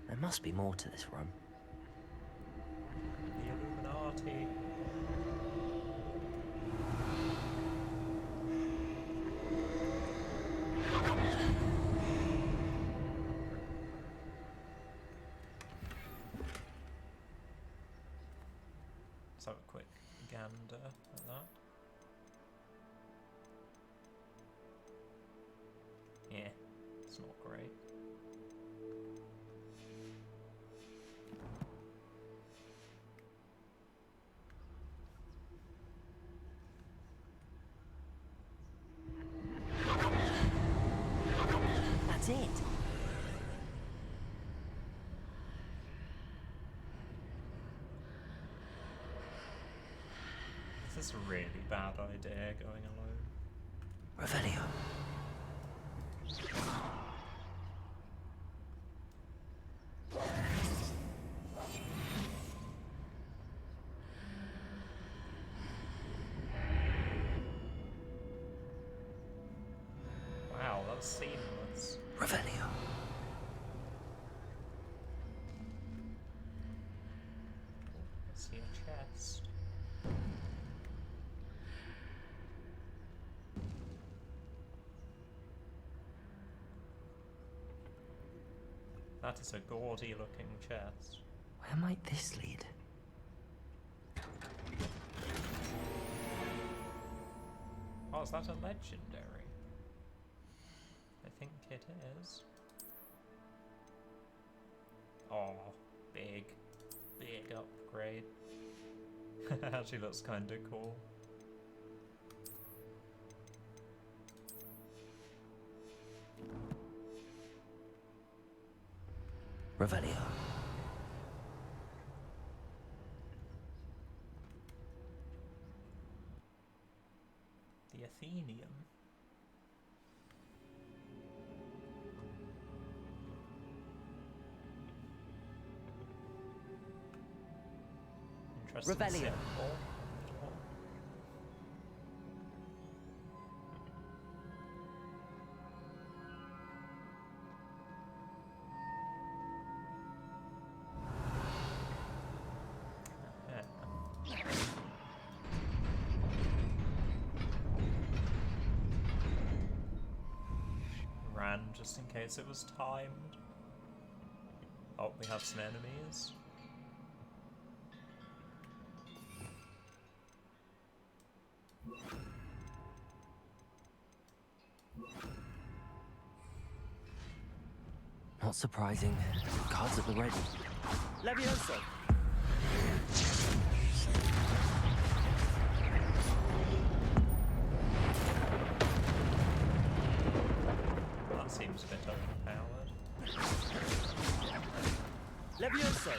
[SPEAKER 2] There must be more to this room.
[SPEAKER 1] The Illuminati. Let's have a quick gander at that. Yeah, it's not great.
[SPEAKER 2] That's it.
[SPEAKER 1] This is a really bad idea going alone.
[SPEAKER 2] Revelio.
[SPEAKER 1] Wow, that's seamless.
[SPEAKER 2] Revelio.
[SPEAKER 1] I see a chest. That is a gaudy looking chest.
[SPEAKER 2] Where might this lead?
[SPEAKER 1] is that a legendary? I think it is. Oh, big upgrade. Actually looks kinda cool.
[SPEAKER 2] Revelio.
[SPEAKER 1] The Athenium. Interesting
[SPEAKER 2] Revelio.
[SPEAKER 1] symbol. Ran just in case it was timed. Oh, we have some enemies.
[SPEAKER 2] Not surprising. Cards at the ready.
[SPEAKER 17] Levioso!
[SPEAKER 1] That seems a bit overpowered.
[SPEAKER 17] Levioso!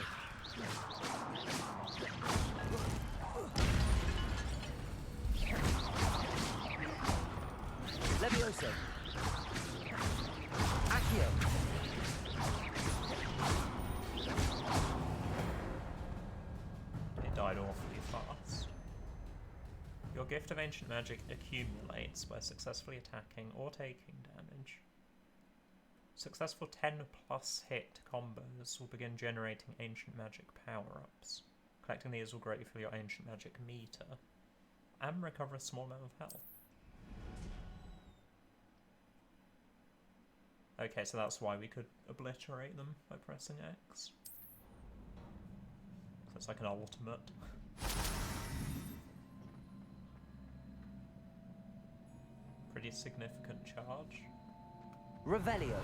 [SPEAKER 17] Levioso! Accio!
[SPEAKER 1] It died awfully fast. Your gift of ancient magic accumulates by successfully attacking or taking damage. Successful 10+ hit combos will begin generating ancient magic power-ups. Collecting these will greatly fill your ancient magic meter and recover a small amount of health. Okay, so that's why we could obliterate them by pressing X. So it's like an ultimate. Pretty significant charge.
[SPEAKER 2] Revelio.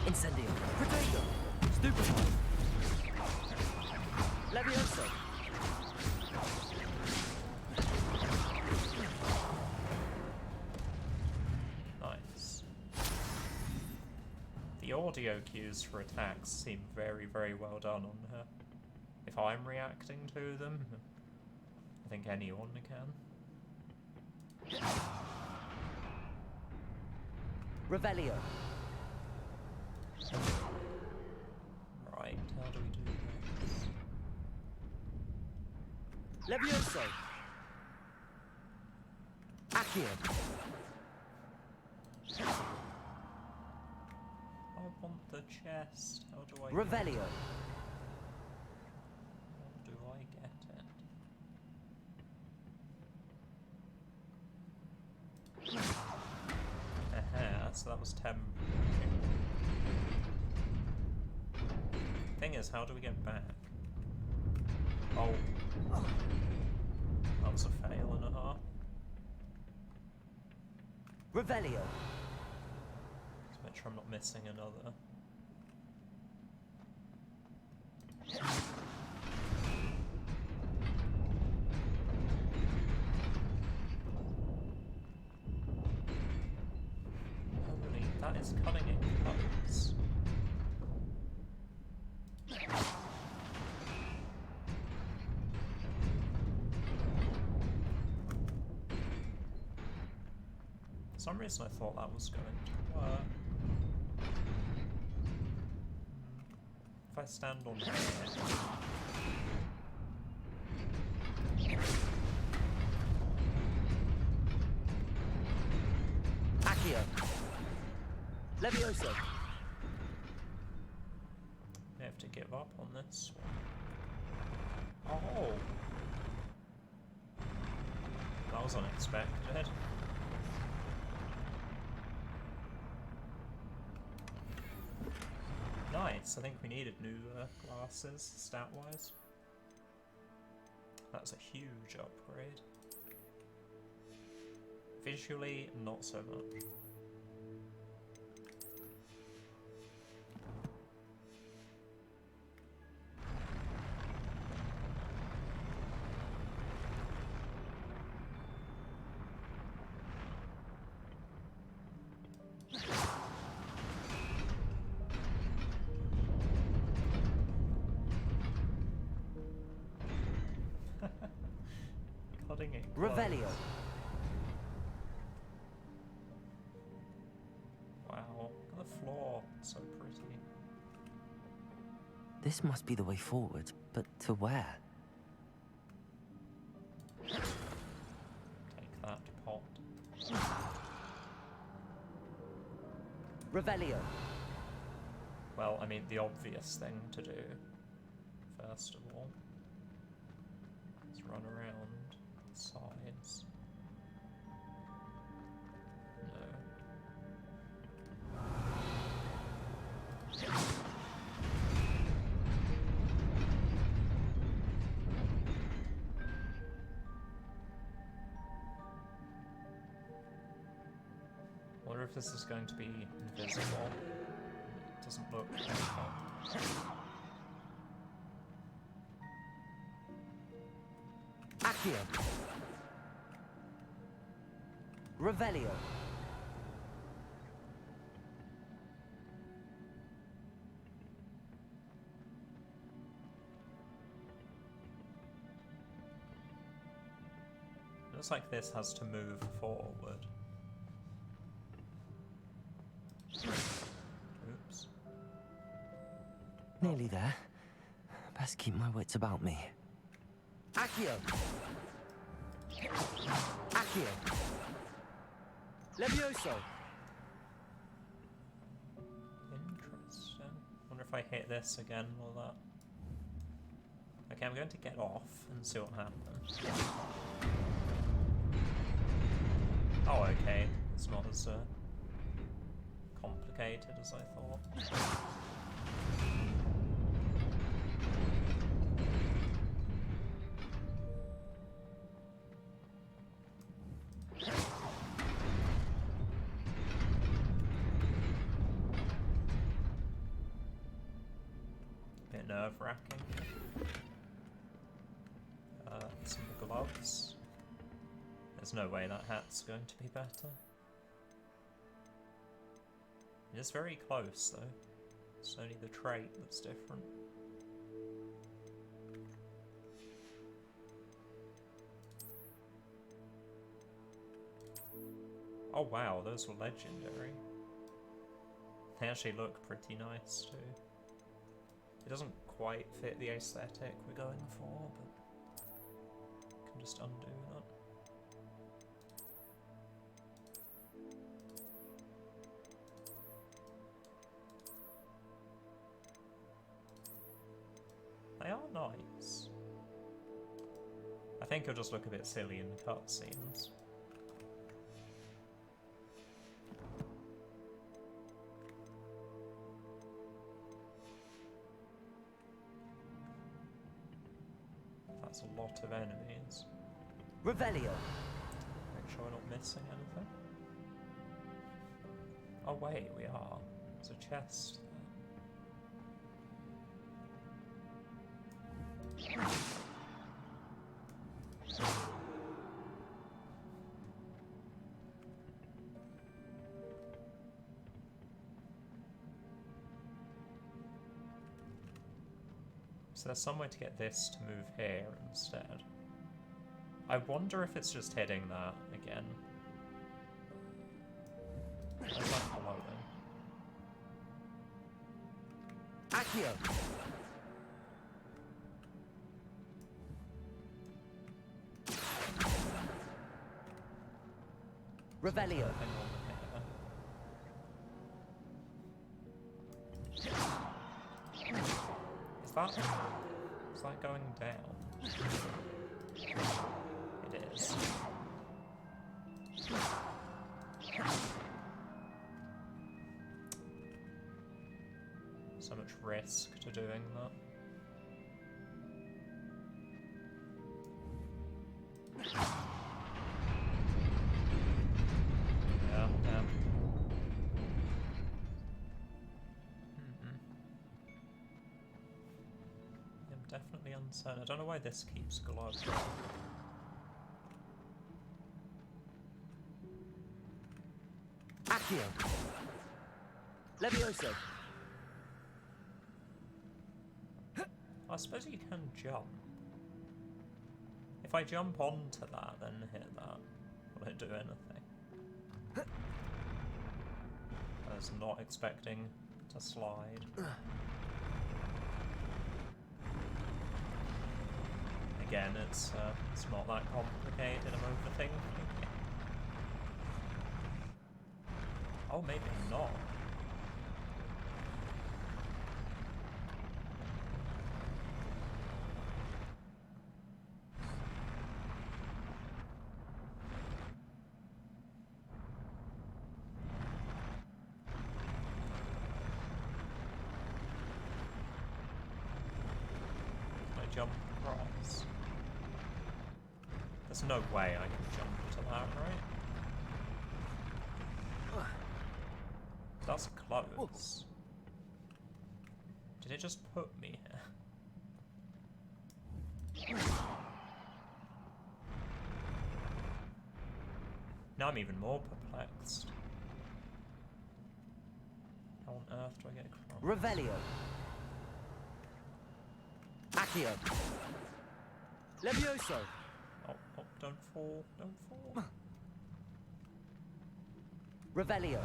[SPEAKER 2] Incendio.
[SPEAKER 17] Protego! Stupefy! Levioso!
[SPEAKER 1] Nice. The audio cues for attacks seem very, very well done on her. If I'm reacting to them, I think anyone can.
[SPEAKER 2] Revelio.
[SPEAKER 1] Right, how do we do this?
[SPEAKER 17] Levioso!
[SPEAKER 2] Accio.
[SPEAKER 1] I want the chest. How do I
[SPEAKER 2] Revelio.
[SPEAKER 1] How do I get it? Aha, so that was 10. Thing is, how do we get back? Oh. That was a fail and a half.
[SPEAKER 2] Revelio.
[SPEAKER 1] Let's make sure I'm not missing another. Holy, that is cutting in cuts. For some reason I thought that was going to work. If I stand on here...
[SPEAKER 2] Accio.
[SPEAKER 17] Levioso!
[SPEAKER 1] I have to give up on this one. Oh! That was unexpected. nice. I think we needed new glasses, stat-wise. That's a huge upgrade. Visually, not so much. Cutting it close.
[SPEAKER 2] Revelio.
[SPEAKER 1] Wow, look at the floor, so pretty.
[SPEAKER 2] This must be the way forward, but to where?
[SPEAKER 1] Take that, pot.
[SPEAKER 2] Revelio.
[SPEAKER 1] Well, I mean, the obvious thing to do, first of all, is run around the sides. No. I wonder if this is going to be invisible. It doesn't look like that.
[SPEAKER 2] Accio. Revelio.
[SPEAKER 1] Looks like this has to move forward. Oops.
[SPEAKER 2] Nearly there. Best keep my wits about me. Accio. Accio. Levioso.
[SPEAKER 1] Interesting. Wonder if I hit this again, will that... Okay, I'm going to get off and see what happens. Oh, okay. It's not as complicated as I thought. Bit nerve-wracking. Some gloves. There's no way that hat's going to be better. It is very close, though. It's only the trait that's different. Oh wow, those were legendary. They actually look pretty nice, too. It doesn't quite fit the aesthetic we're going for, but I can just undo that. They are nice. I think it'll just look a bit silly in the cutscenes. That's a lot of enemies.
[SPEAKER 2] Revelio.
[SPEAKER 1] Make sure we're not missing anything. Oh wait, we are. There's a chest there. So there's some way to get this to move here instead. I wonder if it's just hitting that again. Where's that below then?
[SPEAKER 2] Accio. Revelio.
[SPEAKER 1] Is that going down? It is. So much risk to doing that. Yeah, yeah. I'm definitely uncertain. I don't know why this keeps glowing.
[SPEAKER 2] Accio! Levioso!
[SPEAKER 1] I suppose you can jump. If I jump onto that, then hit that, will it do anything? I was not expecting to slide. Again, it's not that complicated, I'm overthinking. Oh, maybe not. Jump across. There's no way I can jump to that, right? That's close. Did it just put me here? Now I'm even more perplexed. How on earth do I get across?
[SPEAKER 2] Revelio. Accio. Levioso.
[SPEAKER 1] Oh, don't fall, don't fall.
[SPEAKER 2] Revelio.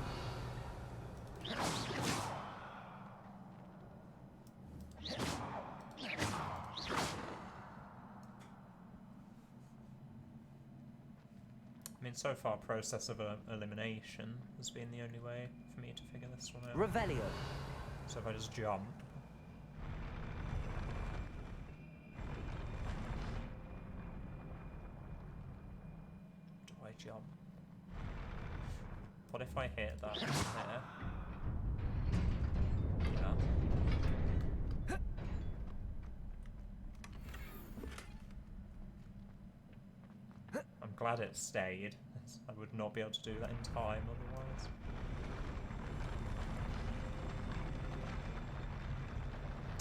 [SPEAKER 1] I mean, so far, process of elimination has been the only way for me to figure this one out.
[SPEAKER 2] Revelio.
[SPEAKER 1] So if I just jump. Do I jump? What if I hit that from there? Yeah. I'm glad it stayed. I would not be able to do that in time otherwise.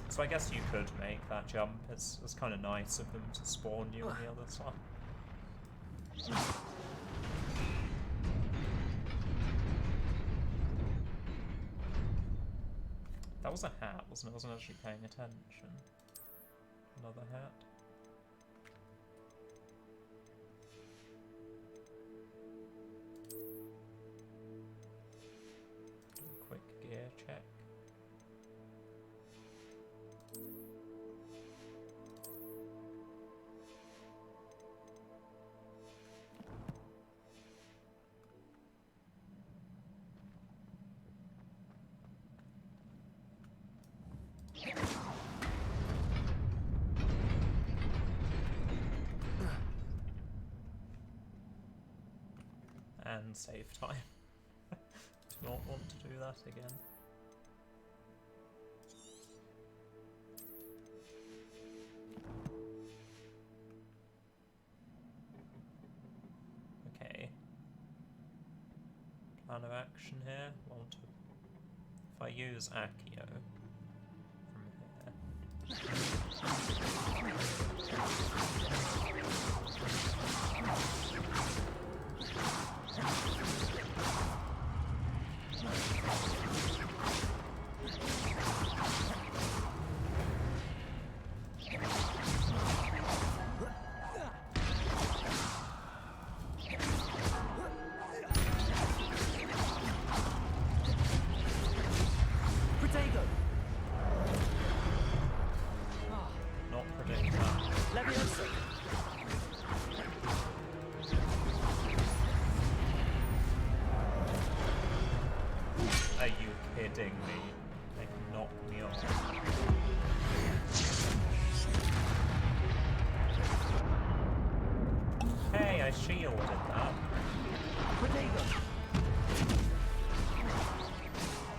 [SPEAKER 1] So I guess you could make that jump. It's kind of nice of them to spawn you on the other side. That was a hat, wasn't it? I wasn't actually paying attention. Another hat. Do a quick gear check. And save time. Do not want to do that again. Okay. Plan of action here. Want to, if I use Accio from
[SPEAKER 2] Protego.
[SPEAKER 1] Not predict that.
[SPEAKER 2] Levioso.
[SPEAKER 1] Are you kidding me? They knocked me off. Hey, I shielded that.
[SPEAKER 2] Protego.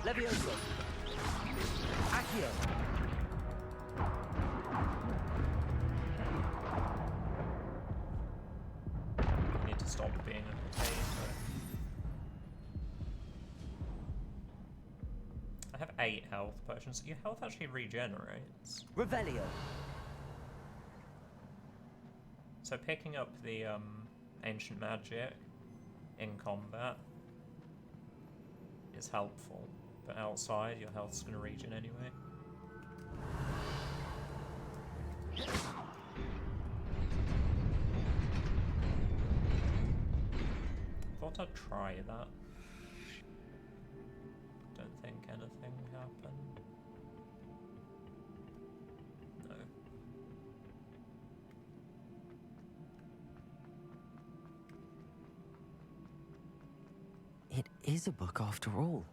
[SPEAKER 2] Levioso. Accio.
[SPEAKER 10] Here.
[SPEAKER 1] I need to stop being a potato. I have 8 health potions. Your health actually regenerates.
[SPEAKER 2] Revelio.
[SPEAKER 1] So picking up the ancient magic in combat is helpful, but outside your health's gonna regen anyway. Thought I'd try that. Don't think anything happened. No.
[SPEAKER 2] It is a book after all.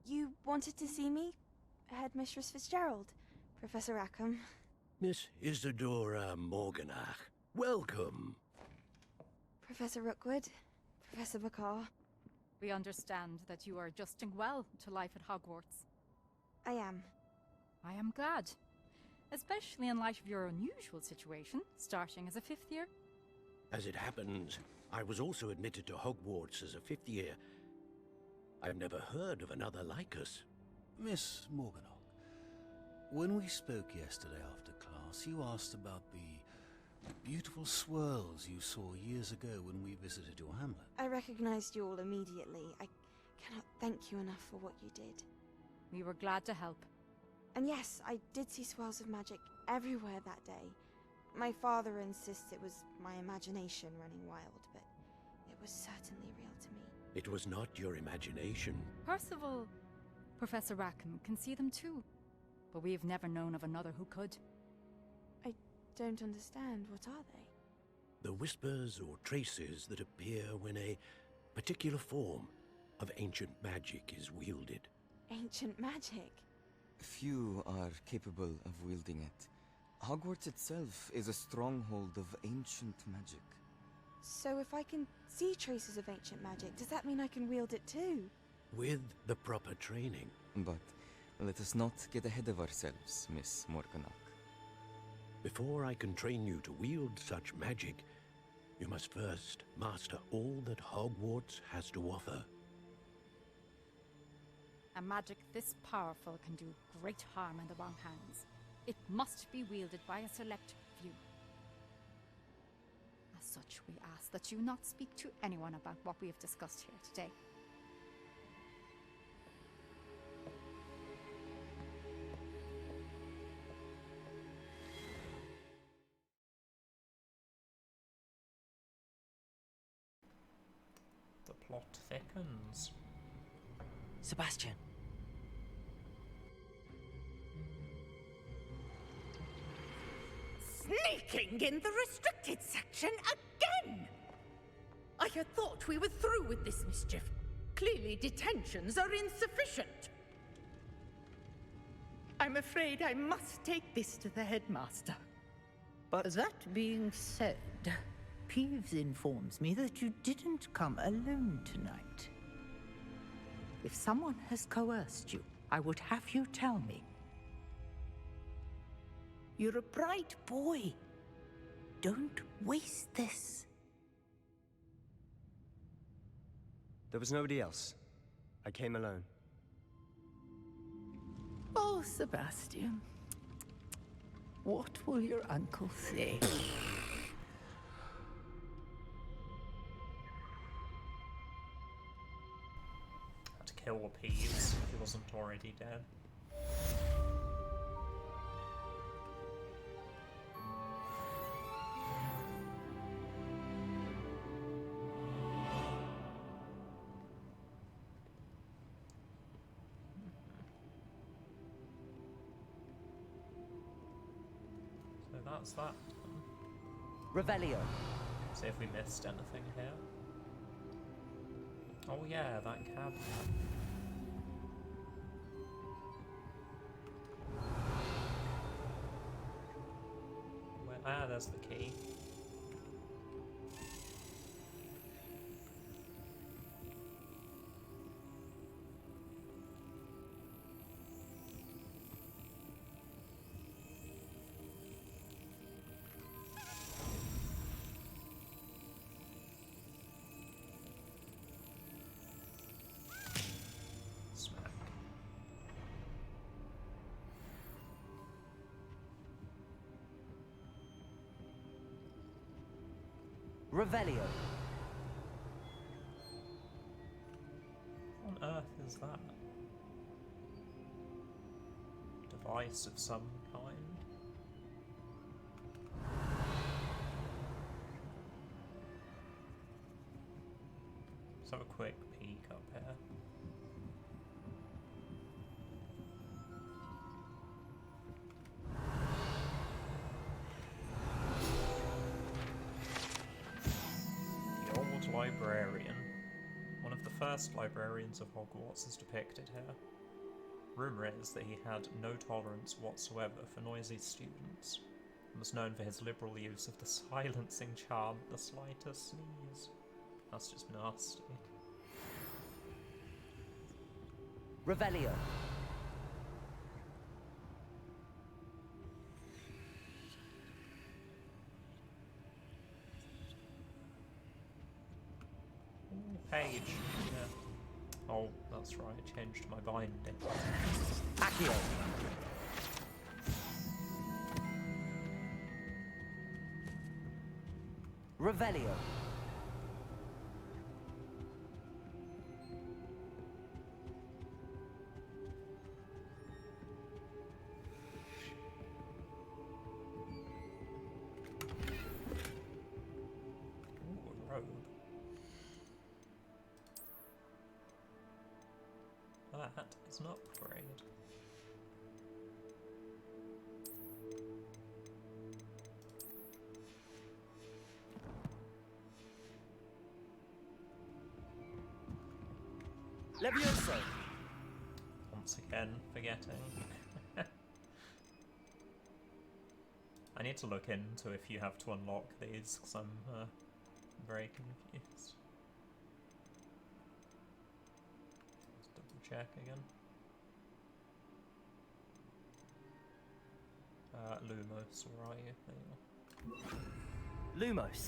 [SPEAKER 15] You wanted to see me? Headmistress Fitzgerald, Professor Rackham.
[SPEAKER 19] Miss Isadora Morganach, welcome.
[SPEAKER 15] Professor Rookwood, Professor Bakar.
[SPEAKER 20] We understand that you are adjusting well to life at Hogwarts.
[SPEAKER 15] I am.
[SPEAKER 20] I am glad. Especially in light of your unusual situation, starting as a 5th year.
[SPEAKER 19] As it happens, I was also admitted to Hogwarts as a 5th year. I've never heard of another like us.
[SPEAKER 21] Miss Morganach, when we spoke yesterday after class, you asked about the beautiful swirls you saw years ago when we visited your hamlet.
[SPEAKER 15] I recognized you all immediately. I cannot thank you enough for what you did.
[SPEAKER 20] We were glad to help.
[SPEAKER 15] And yes, I did see swirls of magic everywhere that day. My father insists it was my imagination running wild, but it was certainly real to me.
[SPEAKER 19] It was not your imagination.
[SPEAKER 20] Percival, Professor Rackham can see them too. But we've never known of another who could.
[SPEAKER 15] I don't understand. What are they?
[SPEAKER 19] The whispers or traces that appear when a particular form of ancient magic is wielded.
[SPEAKER 15] Ancient magic?
[SPEAKER 22] Few are capable of wielding it. Hogwarts itself is a stronghold of ancient magic.
[SPEAKER 15] So if I can see traces of ancient magic, does that mean I can wield it too?
[SPEAKER 19] With the proper training.
[SPEAKER 22] But let us not get ahead of ourselves, Miss Morganach.
[SPEAKER 19] Before I can train you to wield such magic, you must first master all that Hogwarts has to offer.
[SPEAKER 20] A magic this powerful can do great harm in the wrong hands. It must be wielded by a select few. As such, we ask that you not speak to anyone about what we have discussed here today.
[SPEAKER 1] The plot thickens.
[SPEAKER 2] Sebastian.
[SPEAKER 18] Sneaking in the restricted section again! I had thought we were through with this mischief. Clearly detentions are insufficient. I'm afraid I must take this to the headmaster.
[SPEAKER 6] But that being said, Peeves informs me that you didn't come alone tonight. If someone has coerced you, I would have you tell me. You're a bright boy. Don't waste this.
[SPEAKER 17] There was nobody else. I came alone.
[SPEAKER 6] Oh, Sebastian. What will your uncle say?
[SPEAKER 1] Had to kill Peeves if he wasn't already dead. So that's that.
[SPEAKER 2] Revelio.
[SPEAKER 1] See if we missed anything here. Oh yeah, that cab. Where, there's the key.
[SPEAKER 2] Revelio.
[SPEAKER 1] What on earth is that? Device of some kind? Let's have a quick peek up here. Librarian. One of the first librarians of Hogwarts is depicted here. Rumour is that he had no tolerance whatsoever for noisy students, and was known for his liberal use of the silencing charm at the slightest sneeze. That's just nasty.
[SPEAKER 2] Revelio.
[SPEAKER 1] Page. Yeah. Oh, that's right, I changed my binding.
[SPEAKER 2] Accio. Revelio.
[SPEAKER 1] Ooh, a robe. That is an upgrade.
[SPEAKER 2] Levioso.
[SPEAKER 1] Once again, forgetting. I need to look into if you have to unlock these, because I'm very confused. Let's double check again. Lumos, where are you? There you are.
[SPEAKER 2] Lumos.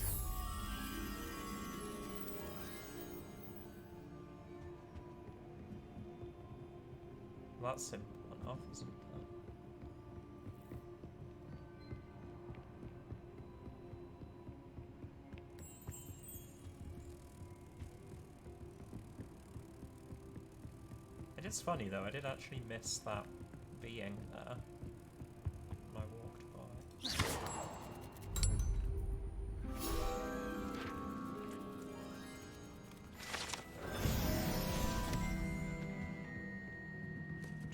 [SPEAKER 1] Well, that's simple enough, isn't it? It is funny though, I did actually miss that being there when I walked by.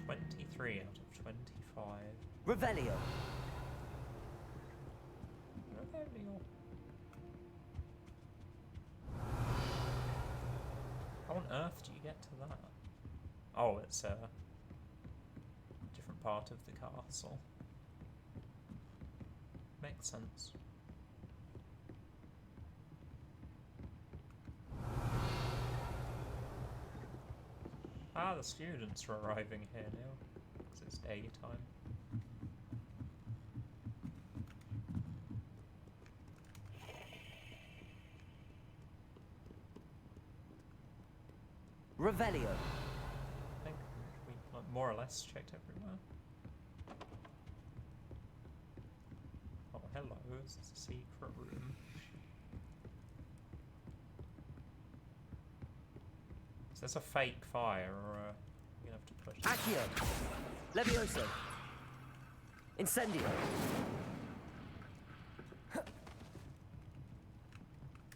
[SPEAKER 1] 23 out of 25.
[SPEAKER 2] Revelio.
[SPEAKER 1] Revelio. How on earth do you get to that? Oh, it's a different part of the castle. Makes sense. Ah, the students are arriving here now, because it's daytime.
[SPEAKER 2] Revelio.
[SPEAKER 1] I think we like, more or less checked everywhere. Oh, hello, this is a secret room. Is this a fake fire, or you're gonna have to push it?
[SPEAKER 2] Accio. Levioso. Incendio.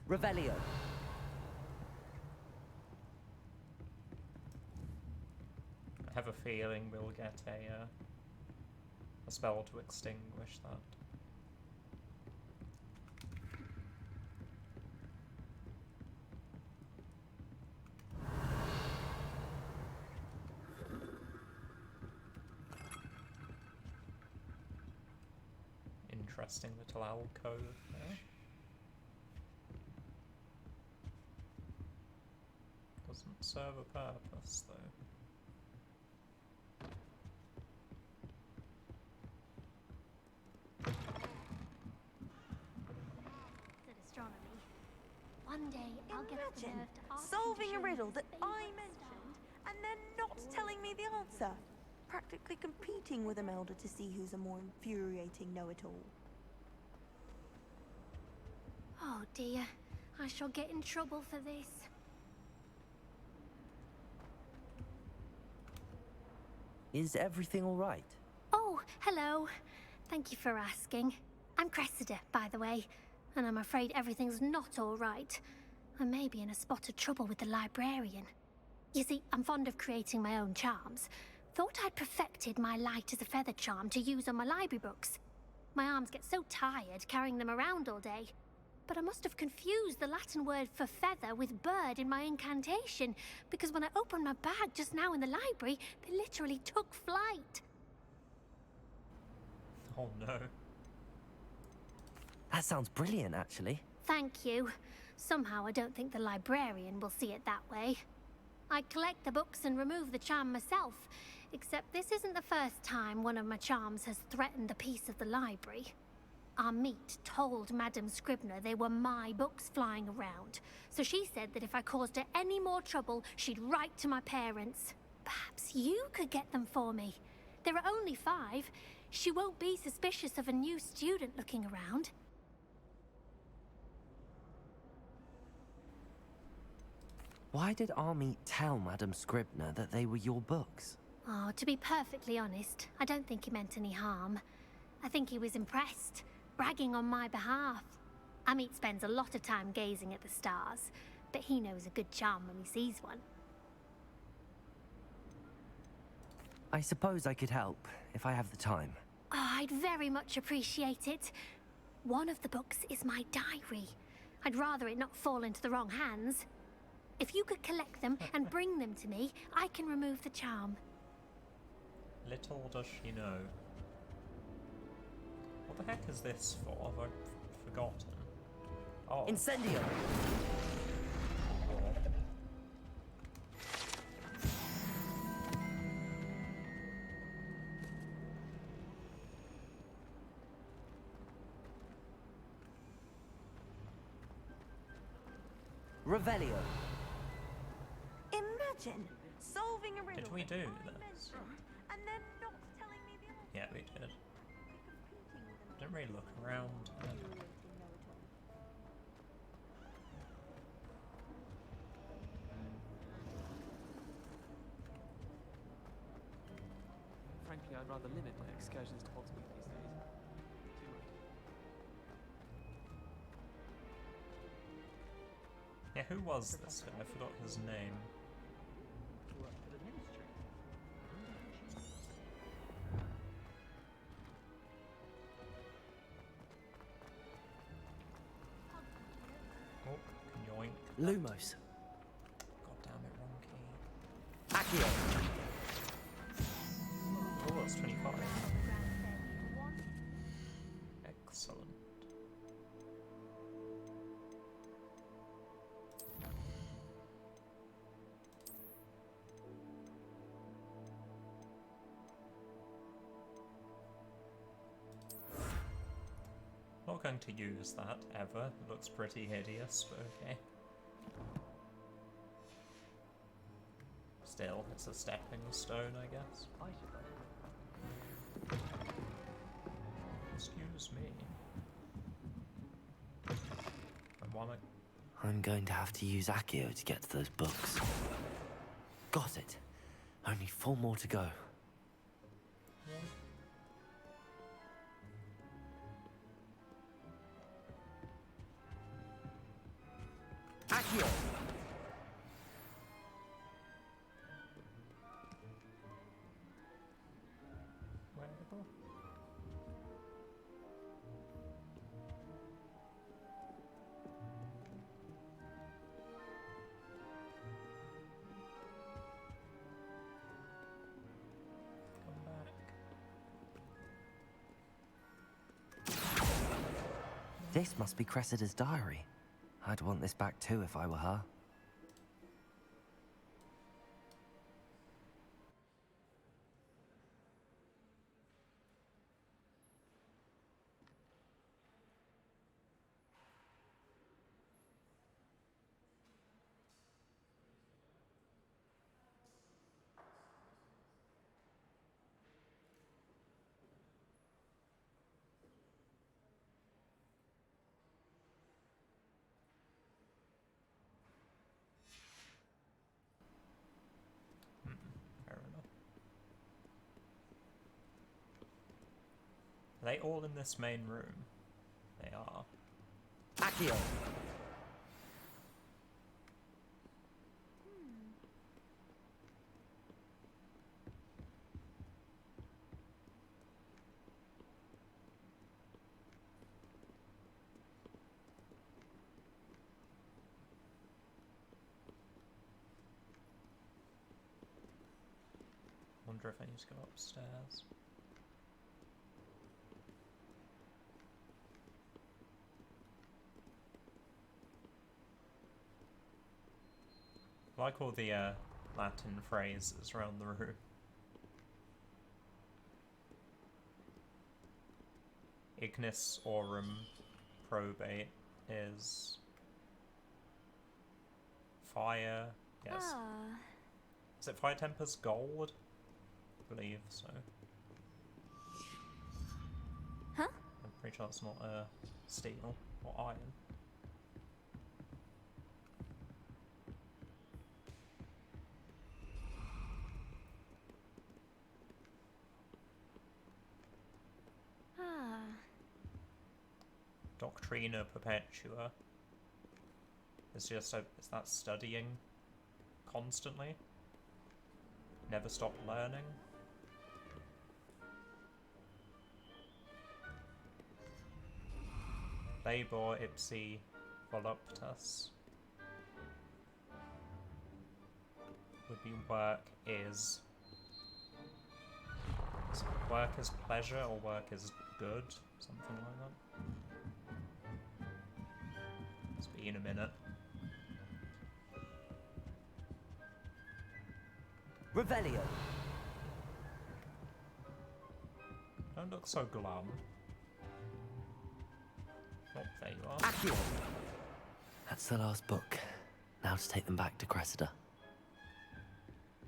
[SPEAKER 2] Revelio.
[SPEAKER 1] I have a feeling we'll get a spell to extinguish that. Interesting little alcove there. Doesn't serve a purpose though.
[SPEAKER 4] Astronomy. One day I'll get the
[SPEAKER 15] Imagine
[SPEAKER 4] nerve to ask
[SPEAKER 15] solving
[SPEAKER 4] you
[SPEAKER 15] a
[SPEAKER 4] to show me
[SPEAKER 15] riddle
[SPEAKER 4] his
[SPEAKER 15] that I
[SPEAKER 4] favourite
[SPEAKER 15] mentioned and then not telling me the answer. Practically competing with Imelda to see who's a more infuriating know-it-all.
[SPEAKER 4] Oh dear, I shall get in trouble for this.
[SPEAKER 2] Is everything all right?
[SPEAKER 4] Oh, hello. Thank you for asking. I'm Cressida, by the way, and I'm afraid everything's not all right. I may be in a spot of trouble with the librarian. You see, I'm fond of creating my own charms. Thought I'd perfected my light as a feather charm to use on my library books. My arms get so tired carrying them around all day. But I must have confused the Latin word for feather with bird in my incantation, because when I opened my bag just now in the library, they literally took flight.
[SPEAKER 1] Oh no.
[SPEAKER 2] That sounds brilliant, actually.
[SPEAKER 4] Thank you. Somehow I don't think the librarian will see it that way. I collect the books and remove the charm myself, except this isn't the first time one of my charms has threatened the peace of the library. Our meet told Madame Scribner they were my books flying around, so she said that if I caused her any more trouble, she'd write to my parents. Perhaps you could get them for me. There are only 5. She won't be suspicious of a new student looking around.
[SPEAKER 2] Why did Army tell Madame Scribner that they were your books?
[SPEAKER 4] Oh, to be perfectly honest, I don't think he meant any harm. I think he was impressed, bragging on my behalf. Amit spends a lot of time gazing at the stars, but he knows a good charm when he sees one.
[SPEAKER 2] I suppose I could help, if I have the time.
[SPEAKER 4] Oh, I'd very much appreciate it. One of the books is my diary. I'd rather it not fall into the wrong hands. If you could collect them and bring them to me, I can remove the charm.
[SPEAKER 1] Little does she know. What the heck is this for? Have I forgotten? Oh.
[SPEAKER 2] Incendio!
[SPEAKER 15] Revelio. Imagine solving a riddle.
[SPEAKER 1] Did we do this? guess.
[SPEAKER 11] And then not telling me the answer.
[SPEAKER 1] Yeah, we did. Didn't really look around.
[SPEAKER 8] Frankly, I'd rather limit my excursions to Hogsmeade these days. Too much.
[SPEAKER 1] Yeah, who was this guy? I forgot his name. Oh, yoink.
[SPEAKER 12] Lumos.
[SPEAKER 1] God damn it, wrong key.
[SPEAKER 12] Accio.
[SPEAKER 1] Oh, that's 25. Excellent. Not going to use that ever. It looks pretty hideous, but okay. Still, it's a stepping stone, I guess. Excuse me. I wanna...
[SPEAKER 2] I'm going to have to use Accio to get to those books. Got it. Only 4 more to go. Accio!
[SPEAKER 1] Wherever. Come back.
[SPEAKER 2] This must be Cressida's diary. I'd want this back too if I were her.
[SPEAKER 1] Fair enough. Are they all in this main room? They are.
[SPEAKER 12] Accio.
[SPEAKER 1] Wonder if I need to go upstairs. I like all the Latin phrases around the room. Ignis aurum probate is fire. Yes. Is it fire tempers gold? I believe so.
[SPEAKER 5] Huh?
[SPEAKER 1] I'm pretty sure it's not steel or iron. Doctrina Perpetua. It's just is that studying constantly? Never stop learning? Labor ipsi voluptas. Would be work is work is pleasure or work is good? Something like that. It's been a minute.
[SPEAKER 12] Revelio.
[SPEAKER 1] Don't look so glum. Oh, there you are.
[SPEAKER 12] Accio.
[SPEAKER 2] That's the last book. Now to take them back to Cressida.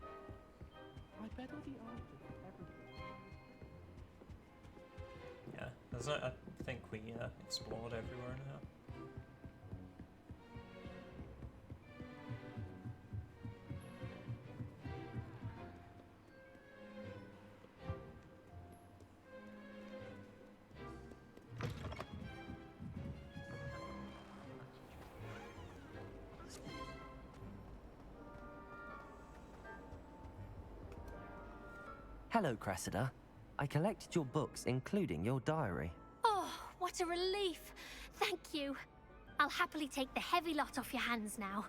[SPEAKER 8] I bet all the
[SPEAKER 1] I think we explored everywhere now.
[SPEAKER 2] Hello, Cressida. I collected your books, including your diary.
[SPEAKER 4] Oh, what a relief. Thank you. I'll happily take the heavy lot off your hands now.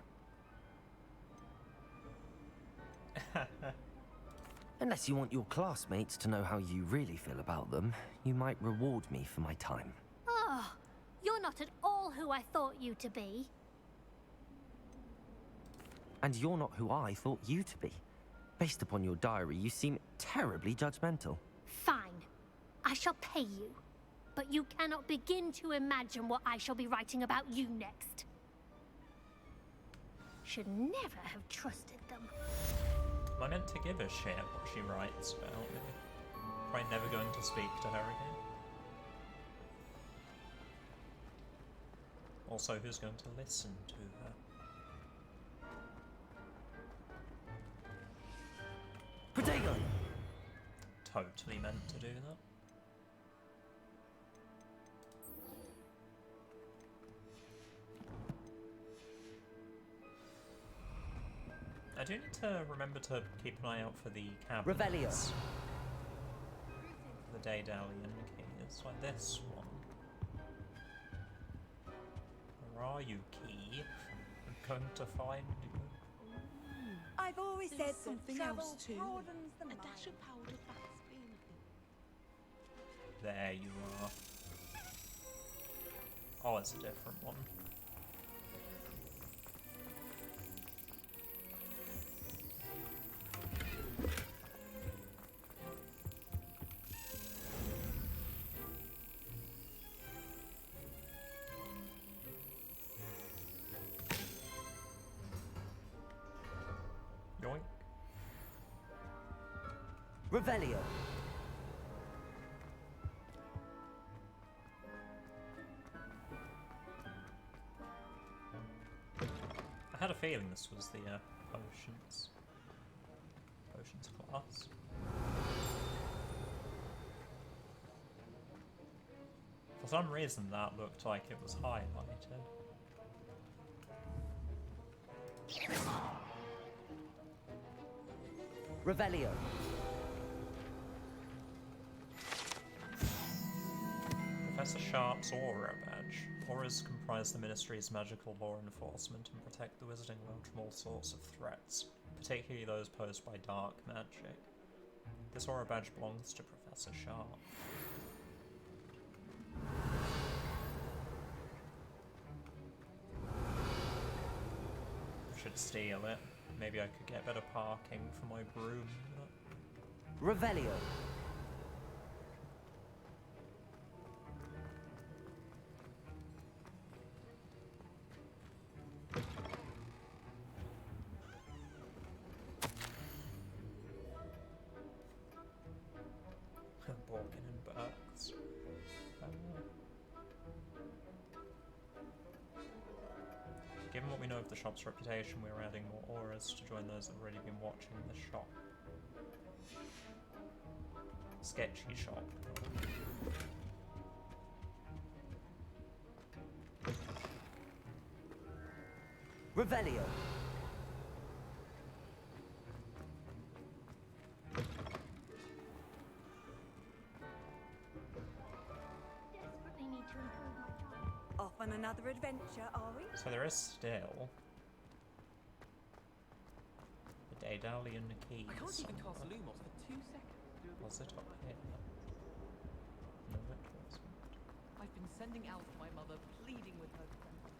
[SPEAKER 2] Unless you want your classmates to know how you really feel about them, you might reward me for my time.
[SPEAKER 4] Oh, you're not at all who I thought you to be.
[SPEAKER 2] And you're not who I thought you to be. Based upon your diary, you seem terribly judgmental.
[SPEAKER 4] Fine. I shall pay you. But you cannot begin to imagine what I shall be writing about you next. Should never have trusted them.
[SPEAKER 1] Am I meant to give a shit what she writes about me? Am I never going to speak to her again? Also, who's going to listen to her?
[SPEAKER 2] Potato!
[SPEAKER 1] Totally meant to do that. I do need to remember to keep an eye out for the cabinets.
[SPEAKER 12] Revelio.
[SPEAKER 1] The Daedalian keys, like this one. Where are you, key? I'm going to find you.
[SPEAKER 11] I've always said
[SPEAKER 18] something
[SPEAKER 11] travel
[SPEAKER 18] else too.
[SPEAKER 11] broadens the
[SPEAKER 18] A
[SPEAKER 11] mind.
[SPEAKER 18] dash of powdered backspin.
[SPEAKER 1] There you are. Oh, it's a different one. Yoink.
[SPEAKER 12] Revelio.
[SPEAKER 1] I had a feeling this was the potions class. For some reason that looked like it was highlighted.
[SPEAKER 12] Revelio.
[SPEAKER 1] Professor Sharp's Aura badge. Auras comprise the Ministry's magical law enforcement and protect the Wizarding World from all sorts of threats, particularly those posed by dark magic. This Aura badge belongs to Professor Sharp. I should steal it. Maybe I could get better parking for my broom.
[SPEAKER 12] Revelio.
[SPEAKER 1] Borgin and Burks. Given what we know of the shop's reputation, we're adding more auras to join those that have already been watching the shop. Sketchy shop.
[SPEAKER 12] Revelio.
[SPEAKER 4] Desperately need to improve my job.
[SPEAKER 11] Off on another adventure, are we?
[SPEAKER 1] So there is still the Daedalian keys.
[SPEAKER 8] I can't even cast Lumos for 2 seconds.
[SPEAKER 1] Was it up here? No, it wasn't.
[SPEAKER 8] I've been sending out for my mother, pleading with her to send me.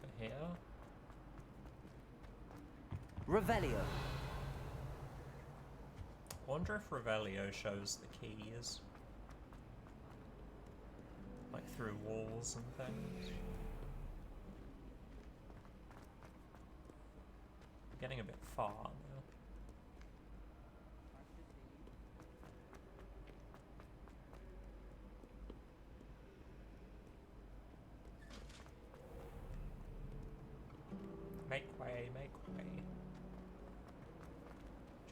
[SPEAKER 1] Over here?
[SPEAKER 12] Revelio.
[SPEAKER 1] I wonder if Revelio shows the keys. Like through walls and things. Getting a bit far now.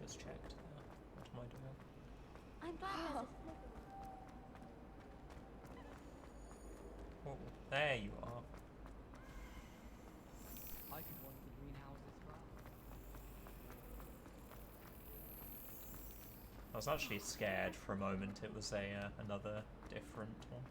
[SPEAKER 1] just checked there. What am I doing?
[SPEAKER 4] I'm glad there's a Slytherin.
[SPEAKER 1] Oh, there you are.
[SPEAKER 8] I could want the greenhouse as well.
[SPEAKER 1] I was actually scared for a moment it was another different one.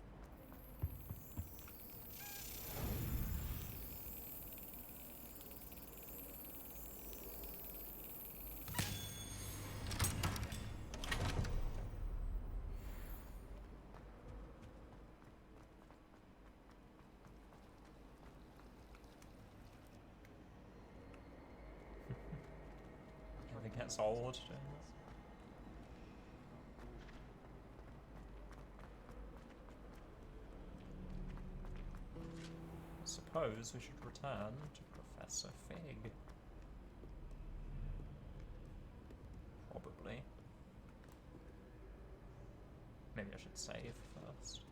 [SPEAKER 1] Never gets old doing this. I suppose we should return to Professor Fig. Probably. Maybe I should save first.